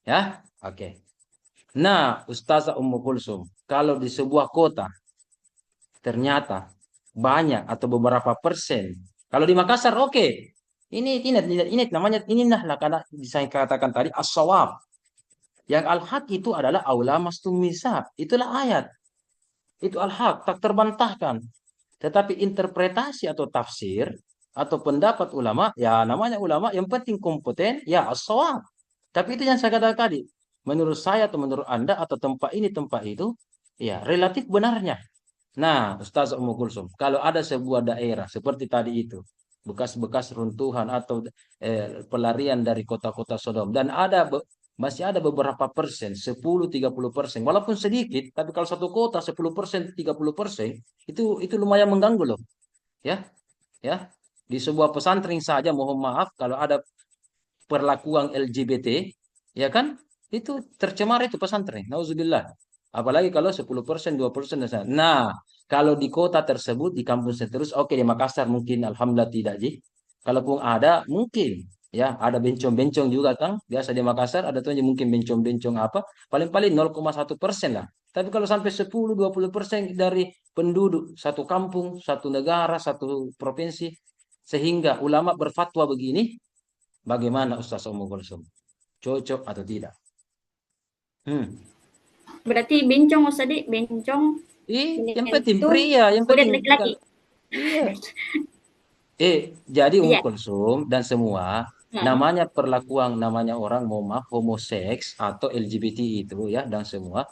Ya, oke. Nah, Ustazah Ummu Kulsum, kalau di sebuah kota ternyata banyak atau beberapa persen. Kalau di Makassar, oke. Ini namanya inilah karena saya katakan tadi as-shawab. Yang al-haq itu adalah aula mastumisa. Itulah ayat. Itu al-haq, tak terbantahkan. Tetapi interpretasi atau tafsir atau pendapat ulama, ya namanya ulama yang penting kompeten, ya as-shawab. Tapi itu yang saya katakan tadi. Menurut saya atau menurut Anda atau tempat ini tempat itu, ya relatif benarnya. Nah, Ustaz Ummu Kulsum, kalau ada sebuah daerah seperti tadi itu, bekas-bekas runtuhan atau pelarian dari kota-kota Sodom, dan masih ada beberapa persen, 10-30%, walaupun sedikit, tapi kalau satu kota 10%, 30%, itu lumayan mengganggu loh. Ya, ya. Di sebuah pesantren saja, mohon maaf, kalau ada perlakuan LGBT, ya kan, itu tercemar itu pesantren. Nauzubillah. Apalagi kalau 10%, 20%. Nah, kalau di kota tersebut, di kampus terus, oke, di Makassar mungkin alhamdulillah tidak, Ji. Kalaupun ada, mungkin. Ya, ada bencong-bencong juga, Kang. Biasa di Makassar, ada tuh mungkin bencong-bencong apa. Paling-paling 0,1% lah. Tapi kalau sampai 10-20% dari penduduk satu kampung, satu negara, satu provinsi, sehingga ulama berfatwa begini, bagaimana Ustaz Ummu Kulsum? Cocok atau tidak? Berarti bencong Ustaz, bencong. Yang penting pria, yang penting laki-laki. Iya. Jadi Ummu Kulsum dan semua namanya perlakuan namanya orang mau homoseks atau LGBT itu ya dan semua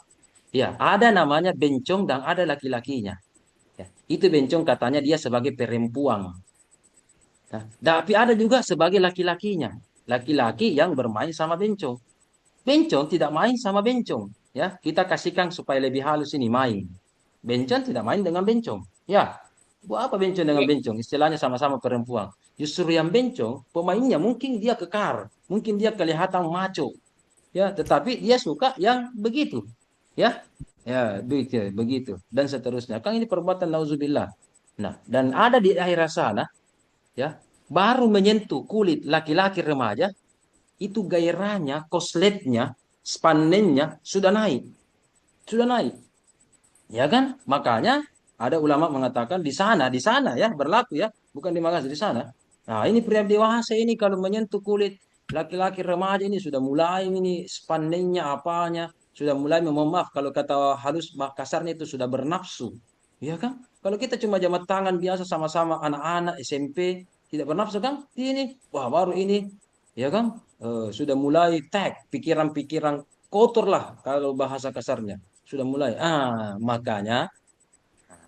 Ya, ada namanya bencong dan ada laki-lakinya. Ya, itu bencong katanya dia sebagai perempuan. Nah, tapi ada juga sebagai laki-lakinya. Laki-laki yang bermain sama bencong. Bencong tidak main sama bencong. Ya, kita kasihkan supaya lebih halus ini main. Bencong tidak main dengan bencong. Ya, buat apa bencong dengan Iya, bencong? Istilahnya sama-sama perempuan. Justru yang bencong, pemainnya mungkin dia kekar, mungkin dia kelihatan maco. Ya, tetapi dia suka yang begitu. Ya, ya, begitu, begitu. Dan seterusnya. Kan ini perbuatan nauzubillah. Nah, dan ada di daerah sana, ya, baru menyentuh kulit laki-laki remaja, itu gairahnya, kosletnya, spanennya sudah naik, ya kan? Makanya ada ulama mengatakan di sana ya berlaku ya, bukan di Makassar di sana. Nah, ini pria dewasa ini kalau menyentuh kulit laki-laki remaja ini sudah mulai ini spanennya apanya, sudah mulai mohon maaf kalau kata halus kasarnya itu sudah bernafsu, ya kan? Kalau kita cuma jamat tangan biasa sama-sama anak-anak SMP tidak bernafsu kan? Ini wah baru ini, ya kan? Sudah mulai pikiran-pikiran kotor lah kalau bahasa kasarnya sudah mulai. Makanya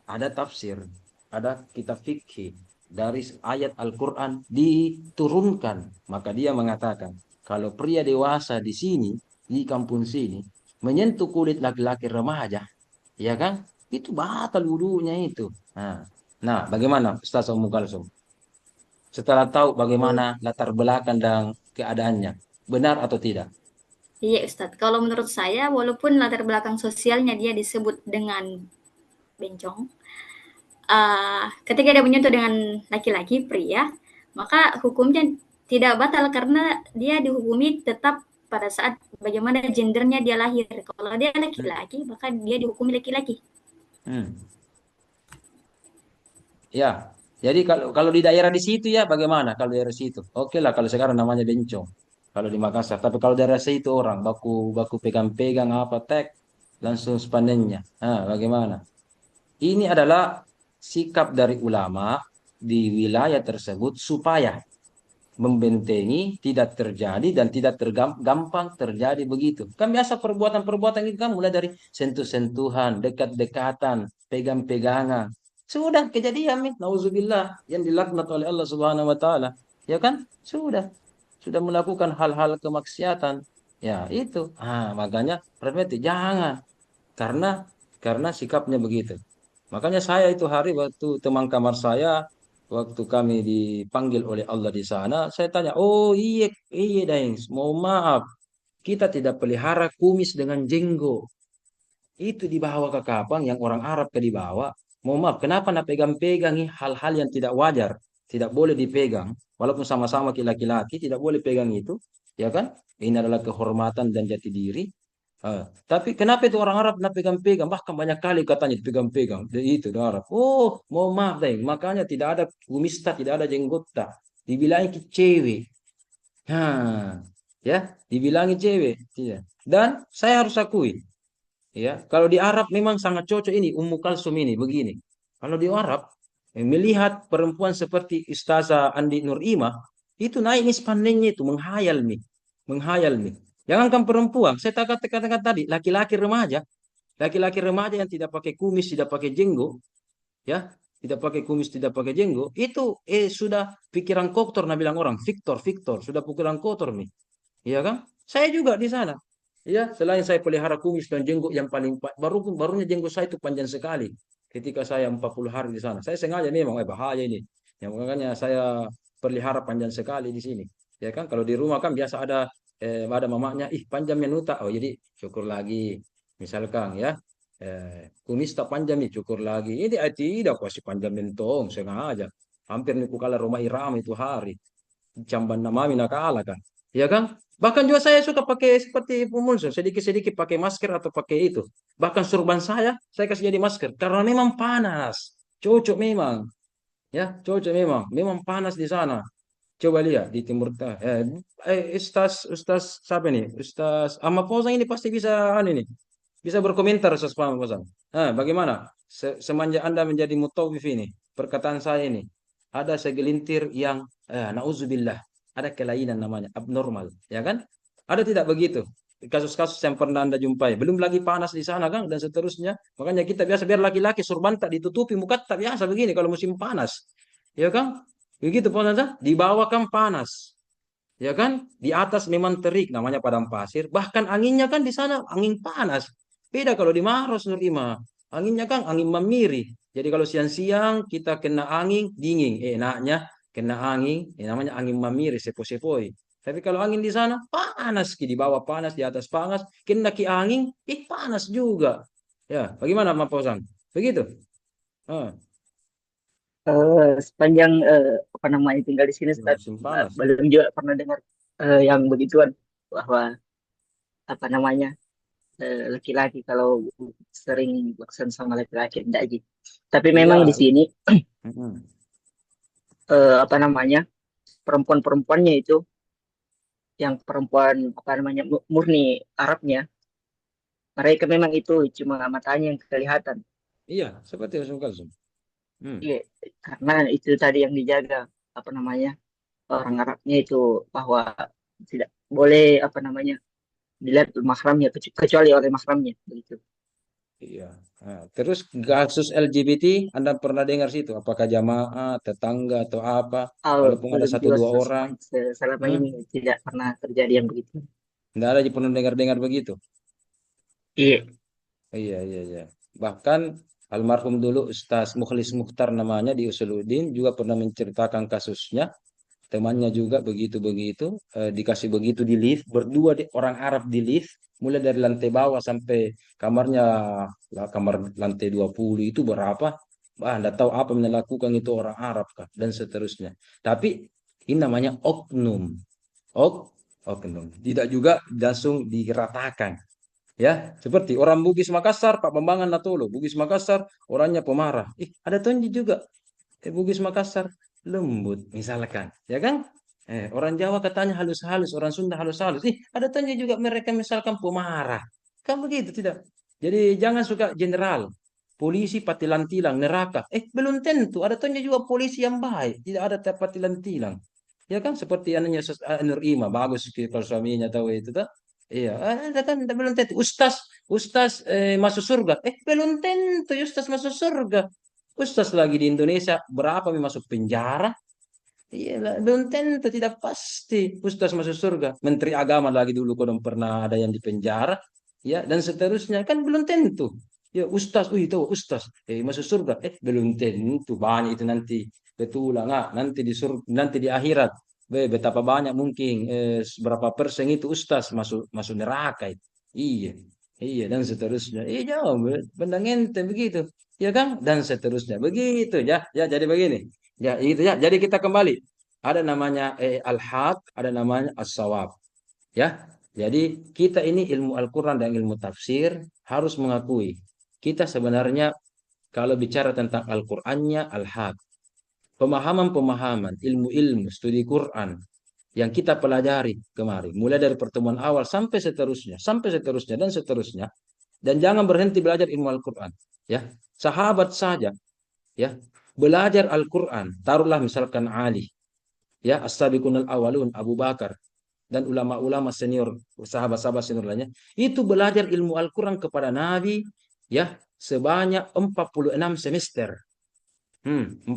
ada tafsir, ada kitab fikih dari ayat Al-Quran diturunkan. Maka dia mengatakan, kalau pria dewasa di sini, di kampung sini, menyentuh kulit laki-laki remaja, ya kan? Itu batal wudunya itu. Nah, bagaimana Ustaz Ummu Kalsum? Setelah tahu bagaimana latar belakang dan keadaannya, benar atau tidak? Iya Ustadz, kalau menurut saya walaupun latar belakang sosialnya dia disebut dengan bencong, ketika dia menyentuh dengan laki-laki pria, maka hukumnya tidak batal karena dia dihukumi tetap pada saat bagaimana gendernya dia lahir. Kalau dia Hmm. laki-laki, maka dia dihukumi laki-laki. Hmm. Ya, jadi kalau di daerah di situ ya bagaimana? Kalau daerah situ, oke lah kalau sekarang namanya bencong. Kalau di Makassar, tapi kalau daerah situ orang baku baku pegang-pegang apa tek langsung sepanennya. Bagaimana? Ini adalah sikap dari ulama di wilayah tersebut supaya membentengi tidak terjadi dan tidak gampang terjadi begitu. Kan biasa perbuatan-perbuatan itu kan mulai dari sentuh-sentuhan, dekat-dekatan, pegang-pegangan. Sudah kejadian nih, nauzubillah yang dilaknat oleh Allah Subhanahu wa taala. Ya kan? Sudah melakukan hal-hal kemaksiatan. Ya, itu. Makanya permiti jangan karena sikapnya begitu. Makanya saya itu hari waktu teman kamar saya, waktu kami dipanggil oleh Allah di sana, saya tanya, oh iya, iya Daeng, mau maaf, kita tidak pelihara kumis dengan jenggot. Itu dibawa ke kapang yang orang Arab ke dibawa. Mau maaf, kenapa nak pegang-pegangi hal-hal yang tidak wajar, tidak boleh dipegang, walaupun sama-sama laki-laki, tidak boleh pegang itu, ya kan? Ini adalah kehormatan dan jati diri. Tapi kenapa itu orang Arab nak pegang-pegang? Bahkan banyak kali katanya pegang-pegang. Itu orang Arab. Oh, mau maaf deh. Makanya tidak ada kumista, tidak ada jenggota. Dibilangi cewek. Ya, dibilangi cewek. Tidak. Dan saya harus akui, ya, kalau di Arab memang sangat cocok ini Ummu Kalsum ini begini. Kalau di Arab melihat perempuan seperti Ustazah Andi Nur Imah itu naik nih spandengnya itu menghayal nih, menghayal nih. Jangankan perempuan, saya katakan tadi laki-laki remaja yang tidak pakai kumis, tidak pakai jenggot, ya, tidak pakai kumis, tidak pakai jenggot, itu sudah pikiran kotor, nah bilang orang, Victor, Victor, sudah pikiran kotor nih. Iya kan? Saya juga di sana. Ya, selain saya pelihara kumis dan jenggot yang paling barunya jenggot saya itu panjang sekali. Ketika saya 40 hari di sana, saya sengaja memang bahaya ini. Yang makanya saya pelihara panjang sekali di sini. Ya kan? Kalau di rumah kan biasa ada mamanya, ih panjang menuta. Oh jadi syukur lagi. Misalkan ya, kumis tak panjang nih syukur lagi. Ini tidak pasti panjang mentong sengaja. Hampir niku kala rumah Iram itu hari jamban namami nakala kan. Ya kan? Bahkan juga saya suka pakai seperti pemulsa, sedikit-sedikit pakai masker atau pakai itu. Bahkan surban saya kasih jadi masker karena memang panas. Cocok memang, ya, cocok memang. Memang panas di sana. Coba lihat di Timur Tengah. Ustaz siapa nih? Ustaz Ahmad Fauzan ini pasti bisa ini, bisa berkomentar Ustaz Ahmad Fauzan. Bagaimana? Semenjak Anda menjadi mutawif ini, perkataan saya ini, ada segelintir yang nauzubillah, ada kelainan namanya abnormal, ya kan? Ada tidak begitu? kasus-kasus yang pernah Anda jumpai. Belum lagi panas di sana kan dan seterusnya. Makanya kita biasa biar laki-laki sorban tak ditutupi muka tak biasa begini kalau musim panas. Ya kan? Begitu Pak Ustaz. Di bawah kan panas. Ya kan? Di atas memang terik namanya padang pasir. Bahkan anginnya kan di sana angin panas. Beda kalau di Maros Nur Ima. Anginnya kan angin memiri. Jadi kalau siang-siang kita kena angin dingin. Enaknya kena angin, namanya angin memiri sepoi-sepoi. Tapi kalau angin di sana panas, di bawah panas, di atas panas, kena ki angin, panas juga. Ya, bagaimana Pak Fauzan? Begitu. Ah, Sepanjang apa namanya tinggal di sini, ya, Ustaz, musim panas. belum juga pernah dengar yang begituan, bahwa apa namanya laki-laki kalau sering berurusan sama laki-laki enggak gitu. Tapi memang di Iya. sini Mm-mm. apa namanya perempuan-perempuannya itu yang perempuan apa namanya murni Arabnya, mereka memang itu cuma matanya yang kelihatan. Iya, seperti Rasul Kalsum. Iya, karena itu tadi yang dijaga apa namanya orang Arabnya itu, bahwa tidak boleh apa namanya dilihat mahramnya kecuali oleh mahramnya begitu. Iya. Nah, terus kasus LGBT, Anda pernah dengar situ? Apakah jamaah, tetangga, atau apa? Walaupun ada Belum satu juga dua orang, selama hmm? ini tidak pernah terjadi yang begitu. Nggak ada yang pernah dengar-dengar begitu. Iya. Iya, iya, iya. Bahkan almarhum dulu Ustaz Mukhlis Mukhtar namanya di Usuluddin juga pernah menceritakan kasusnya. Temannya juga begitu-begitu, dikasih begitu di lift, berdua orang Arab di lift, mulai dari lantai bawah sampai kamarnya, lah, kamar lantai 20 itu berapa? Bah, Anda tahu apa yang melakukan itu orang Arab kah? Dan seterusnya. Tapi ini namanya oknum. Ok, oknum. Tidak juga langsung diratakan. Ya, seperti orang Bugis Makassar, Pak Bambangan Natolo, Bugis Makassar, orangnya pemarah. Ada Tonji juga, Bugis Makassar, lembut, misalkan, ya kan? Orang Jawa katanya halus-halus, orang Sunda halus-halus. Ada Tonji juga mereka misalkan pemarah. Kan begitu, tidak? Jadi jangan suka general. Polisi patilan-tilang, neraka. Belum tentu. Ada Tonji juga polisi yang baik. Tidak ada patilan-tilang. Ya kan? Seperti anaknya Nur Ima, bagus kalau suaminya tahu itu, tak? Iya, ada kan belum tentu. Ustaz masuk surga. Belum tentu Ustaz masuk surga. Ustaz lagi di Indonesia berapa yang masuk penjara? Iya, belum tentu, tidak pasti Ustaz masuk surga. Menteri Agama lagi dulu kodong pernah ada yang di penjara, ya dan seterusnya kan belum tentu. Ya Ustaz, itu Ustaz, masuk surga, belum tentu banyak itu nanti betul nggak nanti di nanti di akhirat. Betapa banyak mungkin berapa persen itu Ustaz masuk masuk neraka itu. Iya, iya dan seterusnya. Jauh, benda ente begitu, ya kan dan seterusnya begitu ya. Ya jadi begini. Ya, itu ya. Jadi kita kembali. Ada namanya al-haq, ada namanya as-sawab. Ya. Jadi kita ini ilmu Al-Quran dan ilmu tafsir harus mengakui. Kita sebenarnya kalau bicara tentang Al-Qurannya al-haq. Pemahaman-pemahaman, ilmu-ilmu, studi Quran yang kita pelajari kemarin. Mulai dari pertemuan awal sampai seterusnya, dan seterusnya. Dan jangan berhenti belajar ilmu Al-Quran. Ya. Sahabat saja ya belajar Al-Quran, taruhlah misalkan Ali, ya as-sabiqunal awalun Abu Bakar dan ulama-ulama senior, sahabat-sahabat senior lainnya, itu belajar ilmu Al-Quran kepada Nabi ya sebanyak 46 semester. 46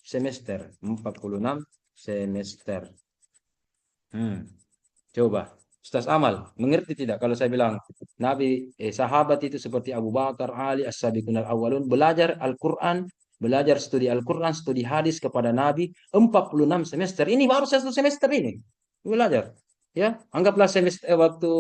semester, 46 semester. Coba Ustaz Amal, mengerti tidak kalau saya bilang Nabi, sahabat itu seperti Abu Bakar, Ali, As-Sabiqunal Awwalun, belajar Al-Quran, belajar studi Al-Quran, studi hadis kepada Nabi 46 semester. Ini baru 1 semester ini. Belajar. Ya, anggaplah semester waktu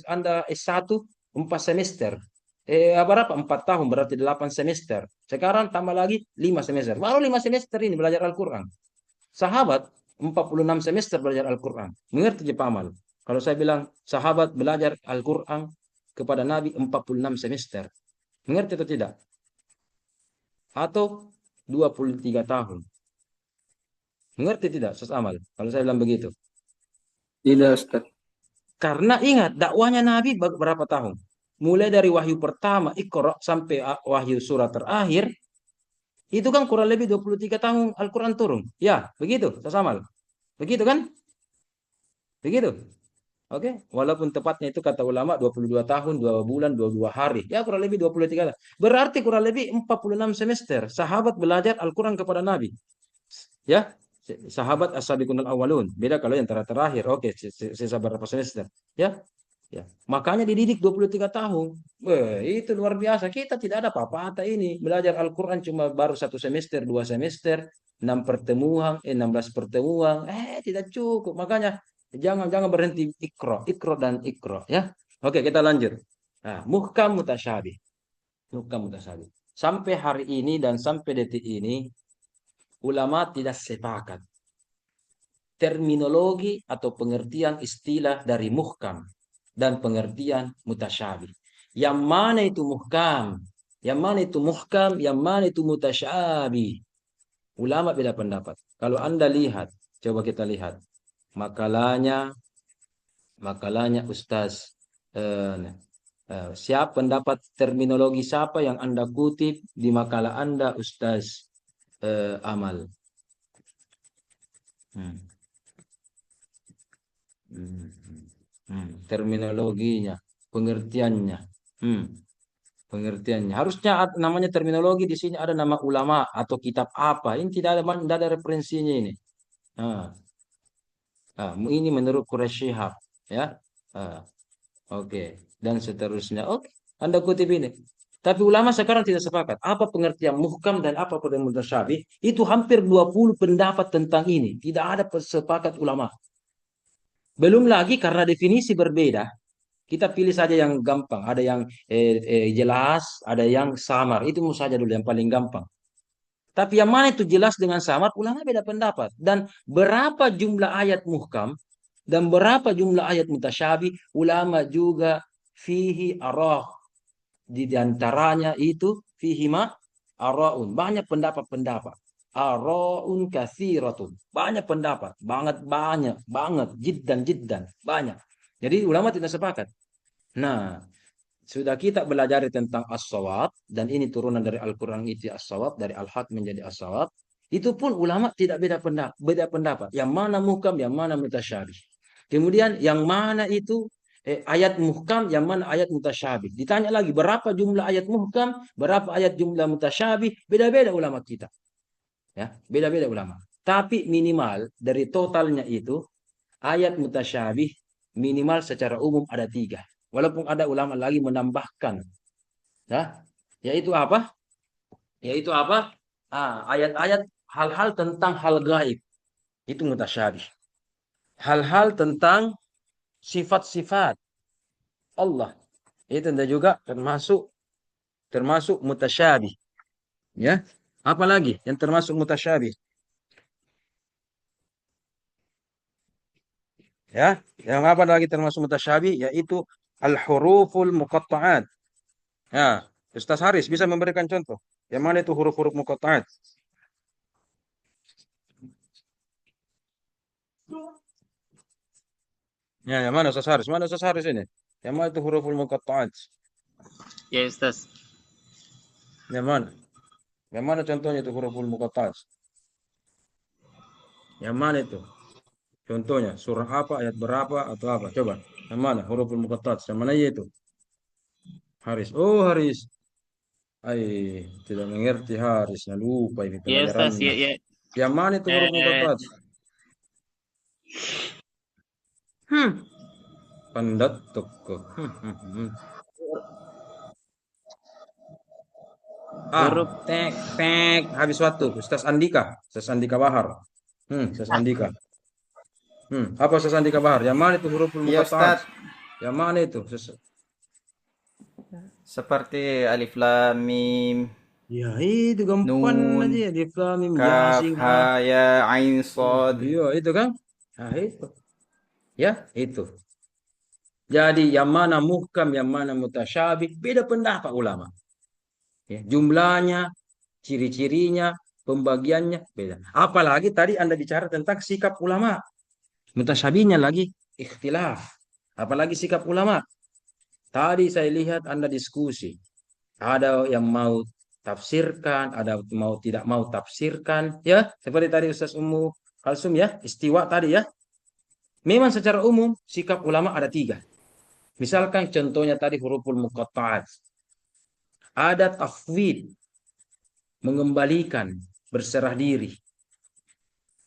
Anda S1 4 semester. Berapa? 4 tahun berarti 8 semester. Sekarang tambah lagi 5 semester. Baru 5 semester ini belajar Al-Quran. Sahabat 46 semester belajar Al-Quran. Mengerti Pak Amal? Kalau saya bilang sahabat belajar Al-Quran kepada Nabi 46 semester. Mengerti atau tidak? Atau 23 tahun. Mengerti tidak, Ustaz Amal? Kalau saya bilang begitu. Tidak, Ustaz. Karena ingat, dakwanya Nabi berapa tahun? Mulai dari wahyu pertama, Iqra, sampai wahyu surat terakhir, itu kan kurang lebih 23 tahun Al-Quran turun. Ya, begitu, Ustaz Amal. Begitu kan? Begitu. Oke, walaupun tepatnya itu kata ulama 22 tahun, 2 bulan, 22 hari. Ya kurang lebih 23 tahun. Berarti kurang lebih 46 semester sahabat belajar Al-Quran kepada Nabi. Ya, sahabat as-sabiqunal awalun. Beda kalau yang terakhir. Oke, sisa berapa semester. Ya, ya. Makanya dididik 23 tahun. Itu luar biasa. Kita tidak ada apa-apa ini. Belajar Al-Quran cuma baru 1 semester, 2 semester, 6 pertemuan, 16 pertemuan. Tidak cukup. Makanya jangan berhenti ikro dan ikro. Ya, oke kita lanjut. Nah, muhkam mutasyabih. Muhkam mutasyabih. Sampai hari ini dan sampai detik ini, ulama tidak sepakat terminologi atau pengertian istilah dari muhkam dan pengertian mutasyabih. Yang mana itu muhkam? Yang mana itu muhkam? Yang mana itu mutasyabih? Ulama beda pendapat. Kalau Anda lihat, coba kita lihat makalahnya Ustaz siapa pendapat terminologi siapa yang Anda kutip di makalah Anda Ustaz Amal? Terminologinya, pengertiannya. Pengertiannya. Harusnya namanya terminologi di sini ada nama ulama atau kitab apa. Ini tidak ada referensinya ini. Ini menurut Quraisy Shihab, ya. Oke. Dan seterusnya. Oke, Anda kutip ini. Tapi ulama sekarang tidak sepakat. Apa pengertian muhkam dan apa pengertian mutasyabih? Itu hampir 20 pendapat tentang ini. Tidak ada sepakat ulama. Belum lagi karena definisi berbeda. Kita pilih saja yang gampang. Ada yang jelas, ada yang samar. Itu saja dulu yang paling gampang. Tapi yang mana itu jelas dengan samar, ulama beda pendapat. Dan berapa jumlah ayat muhkam dan berapa jumlah ayat mutasyabih, ulama juga fihi arah. Di antaranya itu fihi ma araun. Banyak pendapat-pendapat. Araun katsiratun. Banyak pendapat. Banget. Jiddan. Banyak. Jadi ulama tidak sepakat. Nah, sudah kita belajar tentang as-shawab, dan ini turunan dari Al-Quran itu as-shawab, dari Al-Haq menjadi as-shawab. Itu pun ulama tidak beda pendapat. Yang mana muhkam, yang mana mutasyabih. Kemudian yang mana itu ayat muhkam, yang mana ayat mutasyabih. Ditanya lagi berapa jumlah ayat muhkam, berapa ayat jumlah mutasyabih, beda-beda ulama kita. Ya, beda-beda ulama. Tapi minimal dari totalnya itu ayat mutasyabih minimal secara umum ada 3. Walaupun ada ulama lagi menambahkan. Ya, yaitu apa? Ayat-ayat hal-hal tentang hal gaib. Itu mutasyabih. Hal-hal tentang sifat-sifat Allah. Itu juga termasuk mutasyabih. Ya. Apalagi yang termasuk mutasyabih? Ya, yang apa lagi termasuk mutasyabih? Yaitu al-huruful muqatta'at. Ya, Ustaz Haris bisa memberikan contoh. Yang mana itu huruf-huruf muqatta'at? Ya, yang mana Ustaz Haris? Mana Ustaz Haris ini? Yang mana itu huruful muqatta'at? Ya, Ustaz. Yang mana? Yang mana contohnya itu huruful muqatta'at? Yang mana itu? Contohnya, surah apa, ayat berapa, atau apa? Coba, yang mana huruful muqatta'at? Yang mana itu? Haris. Oh, Haris. Tidak mengerti Haris. Lupa ini Ya, Ustaz. pelajarannya. Ya. Yang mana itu huruf muqatta'at? Pandat toko. Huruf Tek. Habis waktu. Ustaz Andika Bahar. Ustaz Andika. Apa Ustaz Andika Bahar? Yang mana itu huruf Ya muqatta'at? Ustaz, Yang mana itu? seperti alif lam mim, Ya itu gampang Nun, aja. Alif lam mim kaf, yasin. ha, ya, ain, shad. Iya itu kan? Nah itu. Ya itu. Jadi yang mana muhkam, yang mana mutasyabih, beda pendapat ulama. Ya, jumlahnya, ciri-cirinya, pembagiannya beda. Apalagi tadi Anda bicara tentang sikap ulama. Mutasyabihnya lagi ikhtilaf. Apalagi sikap ulama. Tadi saya lihat Anda diskusi. Ada yang mau tafsirkan, ada mau tidak mau tafsirkan. Ya, seperti tadi Ustaz Ummu Kalsum ya, istiwa tadi ya. Memang secara umum sikap ulama ada 3. Misalkan contohnya tadi huruful muqatta'at. Ada tafwid, mengembalikan, berserah diri.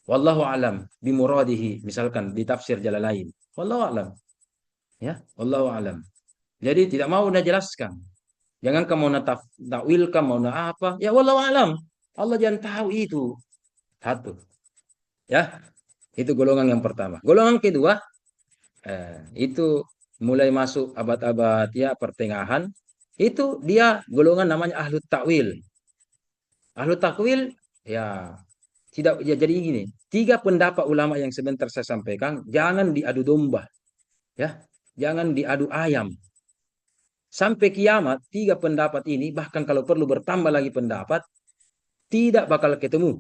Wallahu alam bimuradihi, misalkan di tafsir jalan lain. Wallahu alam. Ya, wallahu alam. Jadi tidak mau udah jelaskan. Jangan kamu mau takwil, kamu mau apa? Ya wallahu alam. Allah jangan tahu itu. Satu. Ya, itu golongan yang pertama. Golongan kedua, itu mulai masuk abad-abad ya pertengahan. Itu dia golongan namanya ahlu takwil. Ahlu takwil ya tidak ya jadi gini. 3 pendapat ulama yang sebentar saya sampaikan, jangan diadu domba. Ya, jangan diadu ayam. Sampai kiamat 3 pendapat ini, bahkan kalau perlu bertambah lagi pendapat, tidak bakal ketemu.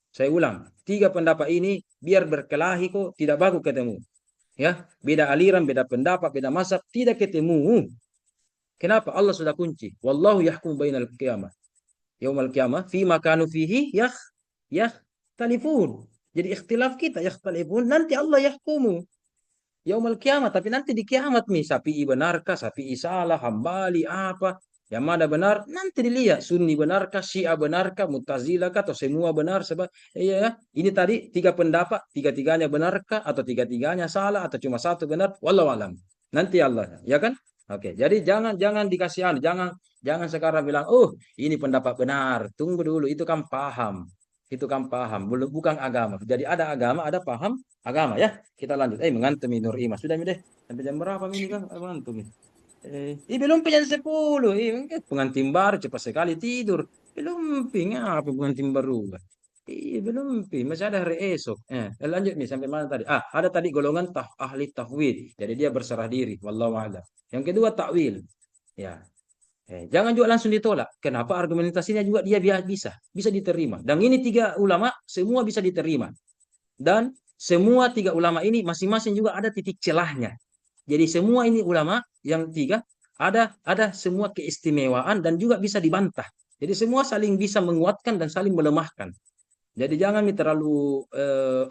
Saya ulang, 3 pendapat ini biar berkelahi kok tidak bagus ketemu. Ya, beda aliran, beda pendapat, beda mazhab, tidak ketemu. Kenapa? Allah sudah kunci. Wallahu yahkum bainal qiyamah. Yaumal qiyamah fima kanu fihi talifun. Jadi ikhtilaf kita yakhtalifun, nanti Allah yahkumu yaumal qiyamah, tapi nanti di kiamat nih, Syafi'i benarkah, Syafi'i salah, Hambali apa, yang mana benar, nanti dilihat Sunni benarkah, Syiah benarkah, Mu'tazilah kah, atau semua benar. Sebab iya, ini tadi 3 pendapat, 3-tiganya benarkah, atau 3-tiganya salah, atau cuma satu benar, wallahu alam. Nanti Allah, ya kan? Oke, jadi jangan dikasihan, jangan sekarang bilang, oh ini pendapat benar, tunggu dulu, itu kan paham. Itu kan paham, belum bukan agama. Jadi ada agama, ada paham agama ya. Kita lanjut. Mengantuk Nur Ima. Sudah deh. Sampai jam berapa ini kan? Mengantuk. Belum jam 10. Pengantin baru cepat sekali tidur. Belum apa pengantin baru. Belum masih ada hari esok. Lanjut nih sampai mana tadi? Ada tadi golongan ahli tahwid. Jadi dia berserah diri. Wallahu a'lam. Yang kedua takwil. Ya. Jangan juga langsung ditolak. Kenapa? Argumentasinya juga dia bisa diterima. Dan ini 3 ulama semua bisa diterima. Dan semua 3 ulama ini masing-masing juga ada titik celahnya. Jadi semua ini ulama yang 3 ada semua keistimewaan dan juga bisa dibantah. Jadi semua saling bisa menguatkan dan saling melemahkan. Jadi jangan terlalu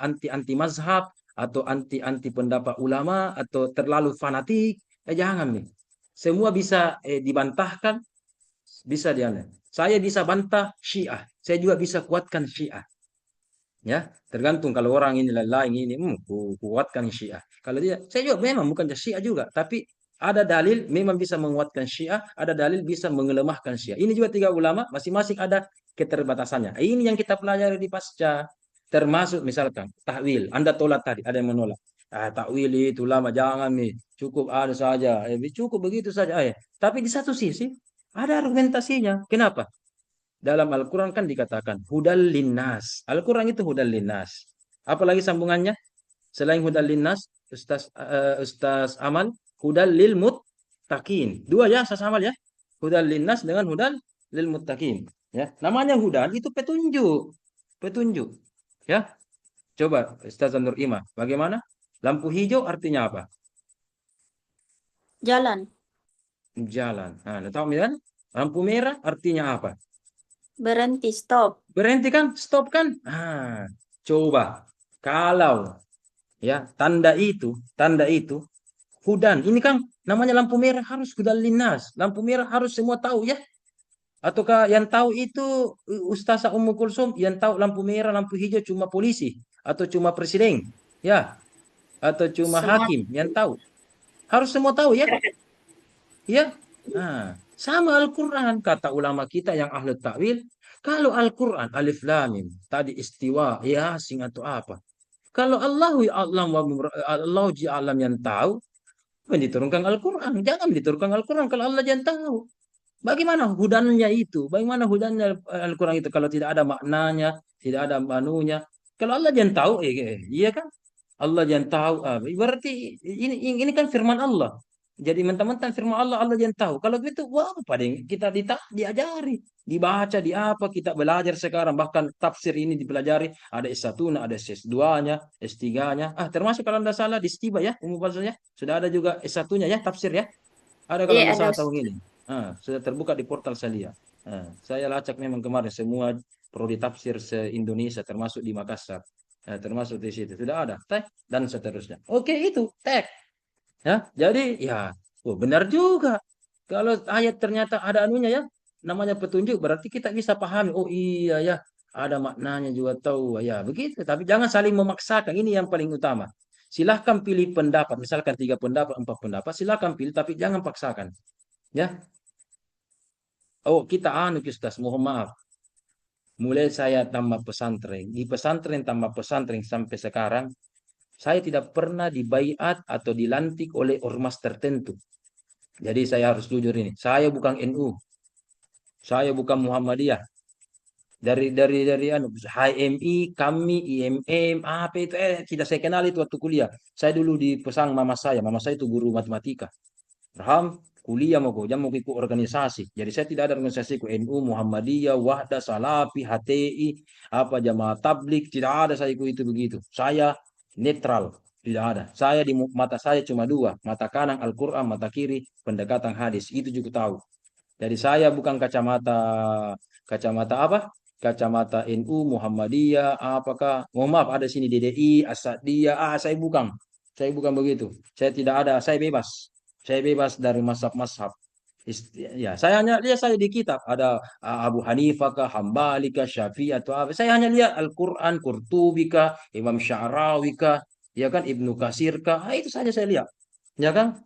anti mazhab atau anti pendapat ulama atau terlalu fanatik. Jangan nih. Semua bisa dibantahkan, bisa dianeh. Saya bisa bantah Syiah, saya juga bisa kuatkan Syiah. Ya, tergantung kalau orang ini lain ini, kuatkan Syiah. Kalau dia, saya juga memang bukan Syiah juga, tapi ada dalil memang bisa menguatkan Syiah, ada dalil bisa mengelemahkan Syiah. Ini juga 3 ulama, masing-masing ada keterbatasannya. Ini yang kita pelajari di pasca, termasuk misalkan takwil. Anda tolak tadi, ada yang menolak. Takwil itu lama, jangan nih, cukup ada saja, cukup begitu saja. Tapi di satu sisi ada argumentasinya. Kenapa? Dalam Al-Quran kan dikatakan hudal linnas. Al-Quran itu hudal linnas. Apalagi sambungannya? Selain hudal linnas, Ustaz Amal, hudal lil muttaqin. 2 ya, Ustaz Amal ya. Hudal linnas dengan hudal lil muttaqin. Ya, namanya hudal itu petunjuk. Petunjuk. Ya. Coba Ustaz Nur Ima, bagaimana? Lampu hijau artinya apa? Jalan. Jalan. Tahu kan? Lampu merah artinya apa? Berhenti, stop. Berhenti kan? Stop kan? Coba kalau ya tanda itu hudan. Ini kan namanya lampu merah harus hudal linnas. Lampu merah harus semua tahu ya. Ataukah yang tahu itu Ustazah Ummu Kulsum, yang tahu lampu merah, lampu hijau cuma polisi atau cuma presiden? Ya. Atau cuma Semua. hakim yang tahu? Harus semua tahu ya? Ya. Sama Al-Quran, kata ulama kita yang ahli takwil, kalau Al-Quran alif lam mim tadi istiwa, yasin atau apa? Kalau Allah yang tahu, diturunkan Al-Quran. Jangan diturunkan Al-Quran kalau Allah yang tahu. Bagaimana hudannya itu? Bagaimana hudannya Al-Quran itu kalau tidak ada maknanya, tidak ada manunya? Kalau Allah yang tahu, iya kan? Allah yang tahu, berarti ini kan firman Allah. Jadi mentang-mentang firman Allah, Allah yang tahu. Kalau gitu, wah apa deh? Kita diajari, dibaca, di apa, kita belajar sekarang. Bahkan tafsir ini dipelajari. Ada S1-nya, ada S2-nya, S3-nya. Termasuk kalau Anda salah di Stiba ya, umumnya. Sudah ada juga S1-nya ya, tafsir ya. Ada kalau Iya, Anda ada salah tahun ini. Sudah terbuka di portal saya. Saya lacak memang kemarin semua prodi tafsir se-Indonesia, termasuk di Makassar. Ya, termasuk di situ sudah ada tag dan seterusnya. Oke, itu tag. Ya, jadi ya, oh, benar juga. Kalau ayat ternyata ada anunya ya, namanya petunjuk berarti kita bisa pahami. Oh iya ya, ada maknanya juga tahu ya begitu. Tapi jangan saling memaksakan. Ini yang paling utama. Silahkan pilih pendapat, misalkan 3 pendapat, 4 pendapat, silahkan pilih, tapi jangan paksakan. Ya, oh kita Ustaz, mohon maaf. Mulai saya tambah pesantren, di pesantren tambah pesantren sampai sekarang, saya tidak pernah dibaiat atau dilantik oleh ormas tertentu. Jadi saya harus jujur ini. Saya bukan NU, saya bukan Muhammadiyah. Dari HMI, kami, IMM, apa itu tidak saya kenal itu waktu kuliah. Saya dulu dipesan mama saya itu guru matematika. Raham, kuliah mau ikut organisasi. Jadi saya tidak ada organisasi ku NU, Muhammadiyah, Wahda, Salafi, HTI, apa Jamaah Tabligh, tidak ada saya ikut itu begitu. Saya netral, tidak ada. Saya di mata saya cuma dua, mata kanan Al-Qur'an, mata kiri pendekatan hadis. Itu juga tahu. Jadi saya bukan kacamata apa? Kacamata NU, Muhammadiyah, apakah? Mohon maaf ada sini DDI, Asadiyah. Saya bukan. Saya bukan begitu. Saya tidak ada, saya bebas. Saya bebas dari mazhab-mazhab. Ya, saya hanya lihat saya di kitab ada Abu Hanifah kah, Hambali kah, Syafi'i atau apa. Saya hanya lihat Al-Qur'an, Qurtubi kah, Imam Sya'rawi kah, ya kan Ibnu Katsir kah. Itu saja saya lihat. Ya kan?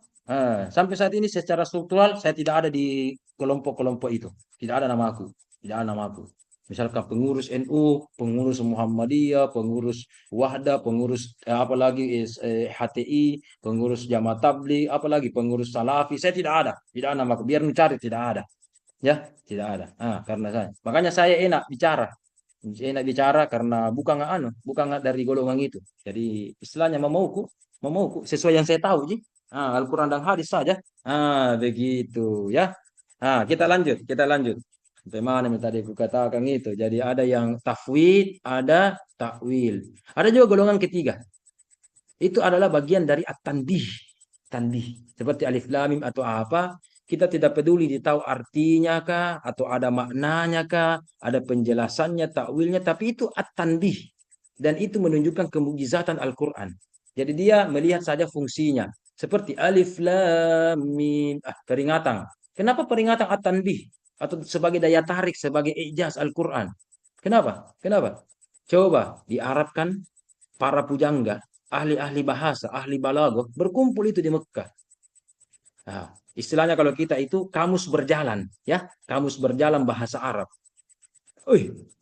Sampai saat ini secara struktural saya tidak ada di kelompok-kelompok itu. Tidak ada nama aku. Tidak ada nama aku. Misalkan pengurus NU, pengurus Muhammadiyah, pengurus Wahda, pengurus apalagi HTI, pengurus Jamaah Tabligh, apalagi pengurus Salafi. Saya tidak ada. Tidak ada nama aku. Biar mencari tidak ada. Ya, tidak ada. Karena saya. Makanya saya enak bicara. Enak bicara karena bukan dari golongan itu. Jadi istilahnya memauku sesuai yang saya tahu, Ji. Al-Quran dan hadis saja. Begitu ya. Kita lanjut. Sampai mana yang tadi aku katakan itu. Jadi ada yang tafwid, ada takwil. Ada juga golongan ketiga. Itu adalah bagian dari at-tandih. Tandih. Seperti alif lam mim atau apa. Kita tidak peduli ditahu artinya kah, atau ada maknanya kah, ada penjelasannya, takwilnya, tapi itu at-tandih. Dan itu menunjukkan kemujizatan Al-Quran. Jadi dia melihat saja fungsinya. Seperti alif lam mim, peringatan. Kenapa peringatan at-tanbih? Atau sebagai daya tarik, sebagai ijaz Al-Quran. Kenapa? Coba diarabkan para pujangga, ahli-ahli bahasa, ahli balaghah, berkumpul itu di Mekah. Istilahnya kalau kita itu kamus berjalan, ya, kamus berjalan bahasa Arab.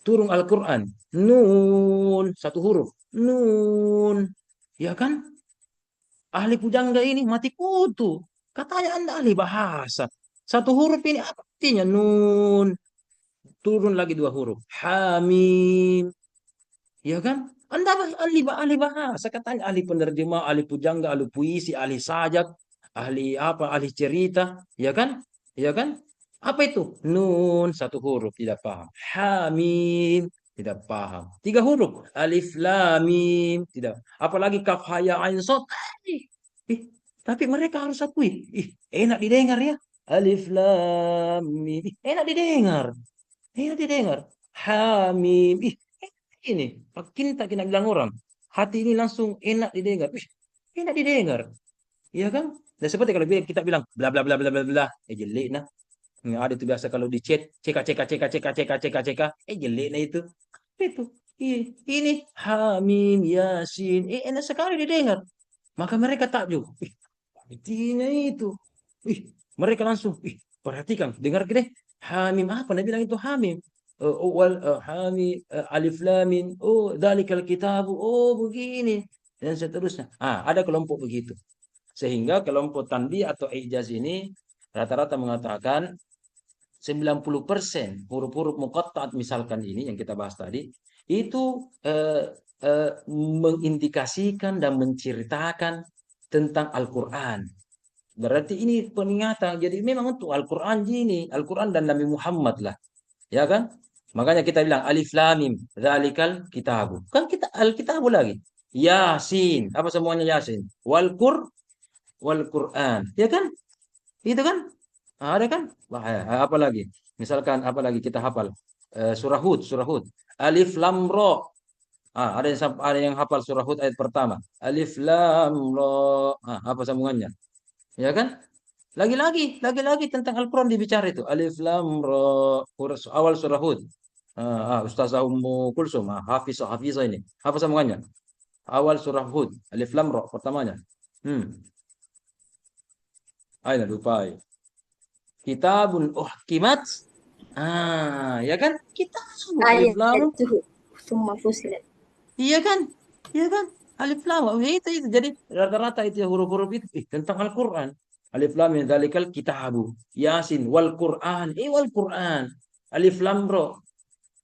Turun Al-Quran, nun, satu huruf, nun, ya kan? Ahli pujangga ini mati kutu. Katanya Anda ahli bahasa. Satu huruf ini apa artinya? Nun. Turun lagi 2 huruf. Hamim. Ya kan? Anda ahli bahasa. Katanya ahli penerjemah, ahli pujangga, ahli puisi, ahli sajak, ahli apa, ahli cerita. Ya kan? Ya kan? Apa itu? Nun, satu huruf. Tidak paham. Hamim. Tidak paham. 3 huruf. Alif, lam, mim. Tidak. Apalagi kaf, ha, ya, ain, sod. Tapi mereka harus akui. Enak didengar ya. Alif, lam, mim. Enak didengar. Enak didengar. Hamim. Ini. Kita bilang orang. Hati ini langsung enak didengar. Enak didengar. Iya kan? Dan seperti kalau kita bilang bla bla bla bla bla bla. Jelek nah. Ada itu biasa kalau di chat. Cek. Jelek nah itu. Itu. Ini Hamim Yasin. Enak sekali didengar. Maka mereka takjub. Artinya itu. Mereka langsung. Perhatikan. Dengar gede. Hamim apa? Nabi bilang itu Hamim. Hamim alif lamin. Dalikal kitabu. Begini. Dan seterusnya. Ada kelompok begitu. Sehingga kelompok tandi atau ijaz ini rata-rata mengatakan 90% huruf-huruf muqatta'at misalkan ini yang kita bahas tadi itu mengindikasikan dan menceritakan tentang Al-Quran. Berarti ini peringatan. Jadi memang untuk Al-Quran ini, Al-Quran dan Nabi Muhammad lah. Ya kan? Makanya kita bilang alif lam mim, dzalikal kitabu. Kan kita al-kitabu lagi. Yasin, apa semuanya Yasin? Wal Quran. Ya kan? Itu kan? Ada kan? Apa lagi? Misalkan apa lagi kita hafal? Surah Hud. Alif lam ra. Ada yang hafal surah Hud ayat pertama. Alif lam ra. Apa sambungannya? Ya kan? Lagi-lagi tentang Al-Quran dibicara itu. Alif lam ra. Awal surah Hud. Ustazah Ummu Kulsum, Hafizah ini. Apa sambungannya? Awal surah Hud. Alif lam ra pertamanya. Ayo lupa. Kitabun uhkimat. Ya kan? Kitabun alif lam. Summa fusilat. Iya kan? Alif lam. Itu. Jadi rata-rata itu ya huruf-huruf itu tentang Al-Quran. Alif lam min dzalikal kitabu. Yasin wal Quran. Wal Quran. Alif lam ra.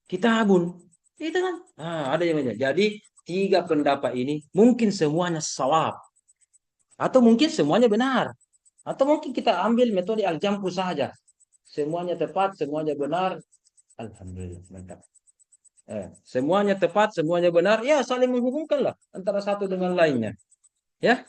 Kitabun. Itu kan? Ada yang banyak. Jadi 3 pendapat ini mungkin semuanya sawab. Atau mungkin semuanya benar. Atau mungkin kita ambil metode al-jam'u saja. Semuanya tepat, semuanya benar. Alhamdulillah, mantap. Semuanya tepat, semuanya benar, ya saling menghubungkanlah antara satu dengan lainnya. Ya.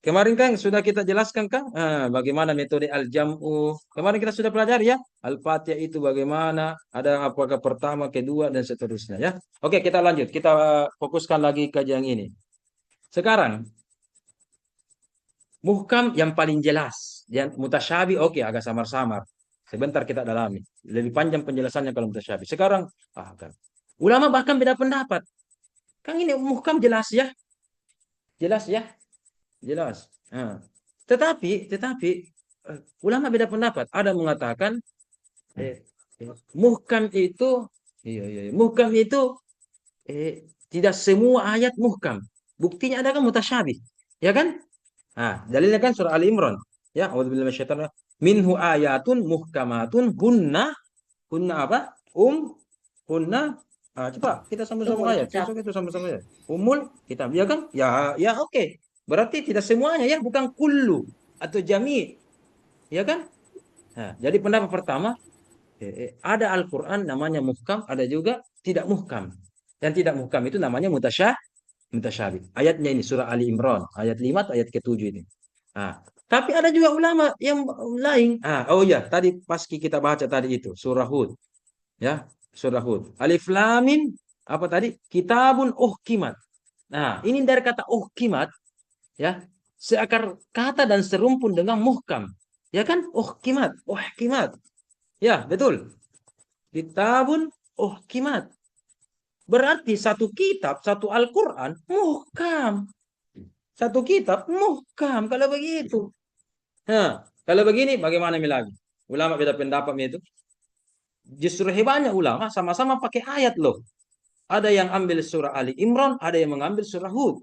Kemarin kan sudah kita jelaskan kan bagaimana metode al-jam'u. Kemarin kita sudah pelajari ya. Al-Fatihah itu bagaimana, ada apakah pertama, kedua dan seterusnya ya. Oke, kita lanjut. Kita fokuskan lagi kajian ini. Sekarang muhkam yang paling jelas, yang mutasyabih agak samar-samar. Sebentar kita dalami. Lebih panjang penjelasannya kalau mutasyabih. Sekarang, kan. Ulama bahkan beda pendapat. Kan ini muhkam jelas ya. Jelas. Tetapi ulama beda pendapat. Ada mengatakan muhkam itu tidak semua ayat muhkam. Buktinya ada kan mutasyabih. Ya kan? Dalilnya kan surah Ali Imran. Ya, a'udzubillahi minasyaitonir rajim. Minhu ayatun muhkamatun hunna apa? Hunna. Coba kita sama-sama ayat. Besok itu sama-sama ayat. Umul kitab. Ya kan? Ya oke. Berarti tidak semuanya ya, bukan kullu atau jami'. Ya kan? Jadi pendapat pertama, ada Al-Qur'an namanya muhkam, ada juga tidak muhkam. Yang tidak muhkam itu namanya mutasyabih. Ayatnya ini surah Ali Imran, ayat 5 ayat ke-7 ini. Tapi ada juga ulama yang lain. Tadi pas kita baca tadi itu surah Hud. Ya, surah Hud. Alif lam mim apa tadi? Kitabun uhkimat. Ini dari kata uhkimat ya, seakar kata dan serumpun dengan muhkam. Ya kan? Uhkimat. Ya, betul. Kitabun uhkimat. Berarti satu kitab, satu Al-Quran muhkam. Satu kitab muhkam kalau begitu. Kalau begini bagaimana lagi? Ulama beda pendapat itu. Justru hebatnya ulama sama-sama pakai ayat loh. Ada yang ambil surah Ali Imran, ada yang mengambil surah Hud.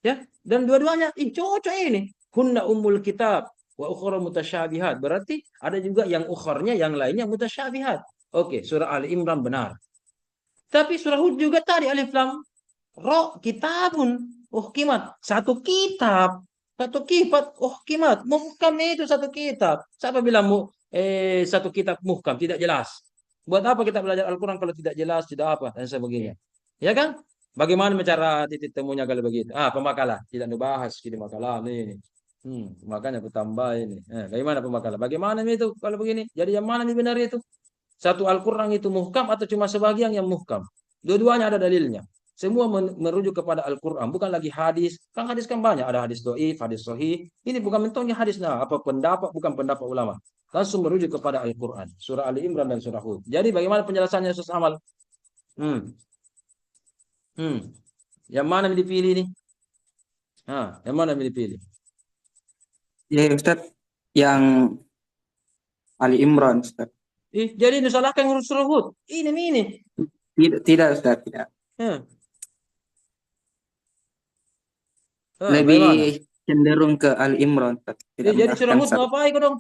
Ya, dan dua-duanya cocok ini. Hunna ummul kitab wa ukhra mutasyabihat. Berarti ada juga yang ukharnya, yang lainnya mutasyabihat. Oke, surah Ali Imran benar. Tapi surah Hud juga tadi alif lam ra kitabun uhkimat. Satu kitab uhkimat. Muhkam itu satu kitab. Siapa bilang satu kitab muhkam tidak jelas? Buat apa kita belajar Al-Quran kalau tidak jelas, tidak apa dan sebagainya? Ya kan? Bagaimana cara titik temunya kalau begitu? Pemakalah tidak dibahas di makalah ini. Makanya aku tambah ini. Bagaimana pemakalah? Bagaimana itu kalau begini? Jadi yang mana yang benar itu? Satu Al-Quran itu muhkam atau cuma sebagian yang muhkam? Dua-duanya ada dalilnya. Semua merujuk kepada Al-Quran, bukan lagi hadis. Kan hadis kan banyak, ada hadis do'if, hadis sahih. Ini bukan mentongnya hadis, apa pendapat, bukan pendapat ulama. Langsung merujuk kepada Al-Quran. Surah Ali Imran dan surah Hud. Jadi bagaimana penjelasannya Ustaz Amal? Yang mana yang dipilih ini? Yang mana yang dipilih? Ya Ustaz, yang Ali Imran Ustaz. Jadi disalahkan huruf surah Hud. Ini. Tidak Ustaz, tidak. Lebih bagaimana? cenderung ke Ali Imran Ustaz. Jadi surah Hud apa itu dong?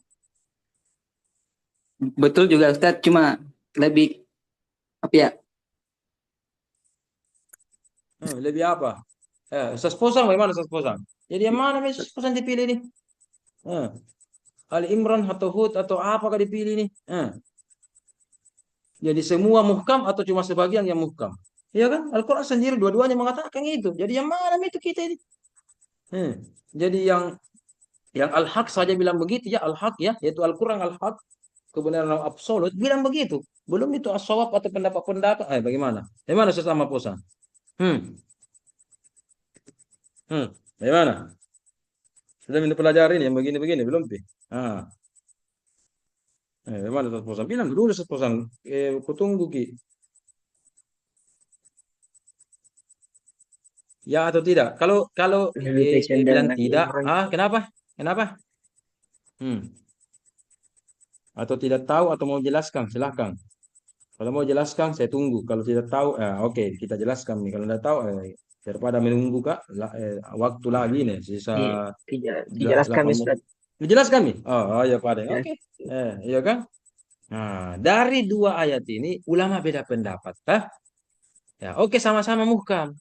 Betul juga Ustaz, cuma lebih apa ya? Lebih apa? Ustaz Posang bagaimana Ustaz Posang? Jadi yang mana Ustaz Posang dipilih ini? Ali Imran atau Hud atau apakah dipilih ini? Jadi semua muhkam atau cuma sebagian yang muhkam? Ya kan? Al-Quran sendiri dua-duanya mengatakan itu. Jadi yang mana itu kita ini? Jadi yang Al-Haq saja bilang begitu ya, Al-Haq ya, yaitu Al-Quran Al-Haq. kebenaran absolut, bilang begitu. Belum itu as-shawab atau pendapat-pendapat. Bagaimana? Bagaimana sesama posan? Bagaimana? Sudah minta pelajarin yang begini-begini belum sih? Bagaimana Ustaz Posan? Bilang dulu Ustaz Posan. Aku tunggu Ki. Ya atau tidak? Kalau Lebih passion bilang dengan tidak, Imran. kenapa? Kenapa? Atau tidak tahu atau mau jelaskan, silahkan. Kalau mau jelaskan, saya tunggu. Kalau tidak tahu, oke, kita jelaskan nih. Kalau tidak tahu, daripada menunggu Kak, waktu lagi nih, sisa Dijelaskan 8 menit. Ustaz. Dijelaskan nih? Oh ya Pak. Ya. Oke. Iya kan? Nah, dari dua ayat ini, ulama beda pendapat. Ya, oke, sama-sama muhkam.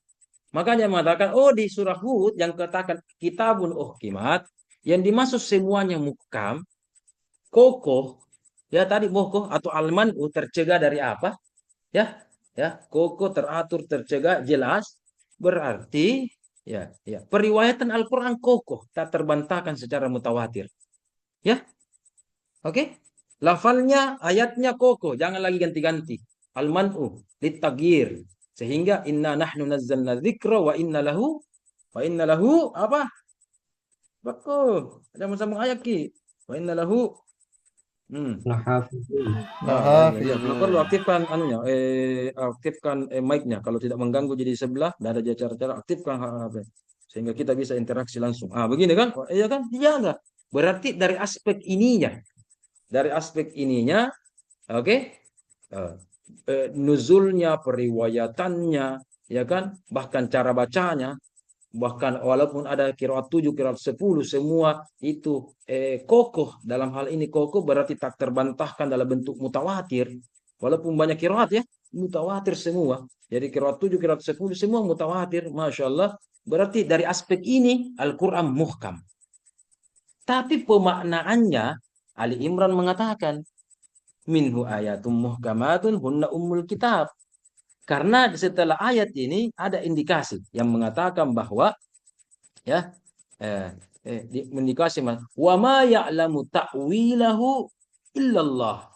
Makanya mengatakan, di surah Hud yang katakan kitabun uhkimat, yang dimaksud semuanya muhkam, kokoh, ya tadi kokoh atau almanu tercegah dari apa? Ya, kokoh teratur tercegah jelas, berarti ya periwayatan Al-Qur'an kokoh, tak terbantahkan secara mutawatir. Ya. Oke? Lafalnya, ayatnya kokoh, jangan lagi ganti-ganti. Al-man'u litaghyir. Sehingga inna nahnu nazzalna dzikra wa inna lahu apa? Baku. Ada sama ayat Ki. Wa inna lahu ya, kalau perlu aktifkan anunya, aktifkan mic-nya. Kalau tidak mengganggu jadi sebelah, tidak ada cara-cara aktifkan HP. Sehingga kita bisa interaksi langsung. Begini kan? Iya kan? Dijaga. Berarti dari aspek ininya, oke, nuzulnya, periwayatannya, ya kan, bahkan cara bacanya, bahkan walaupun ada qiraat 7, qiraat 10, semua itu kokoh. Dalam hal ini kokoh berarti tak terbantahkan dalam bentuk mutawatir. Walaupun banyak qiraat ya, mutawatir semua. Jadi qiraat 7, qiraat 10 semua mutawatir, Masya Allah. Berarti dari aspek ini Al-Quran muhkam. Tapi pemaknaannya, Ali Imran mengatakan, minhu ayatum muhkamatun hunna ummul kitab. Karena setelah ayat ini ada indikasi yang mengatakan bahwa indikasi wa ma ya'lamu ta'wilahu illallah.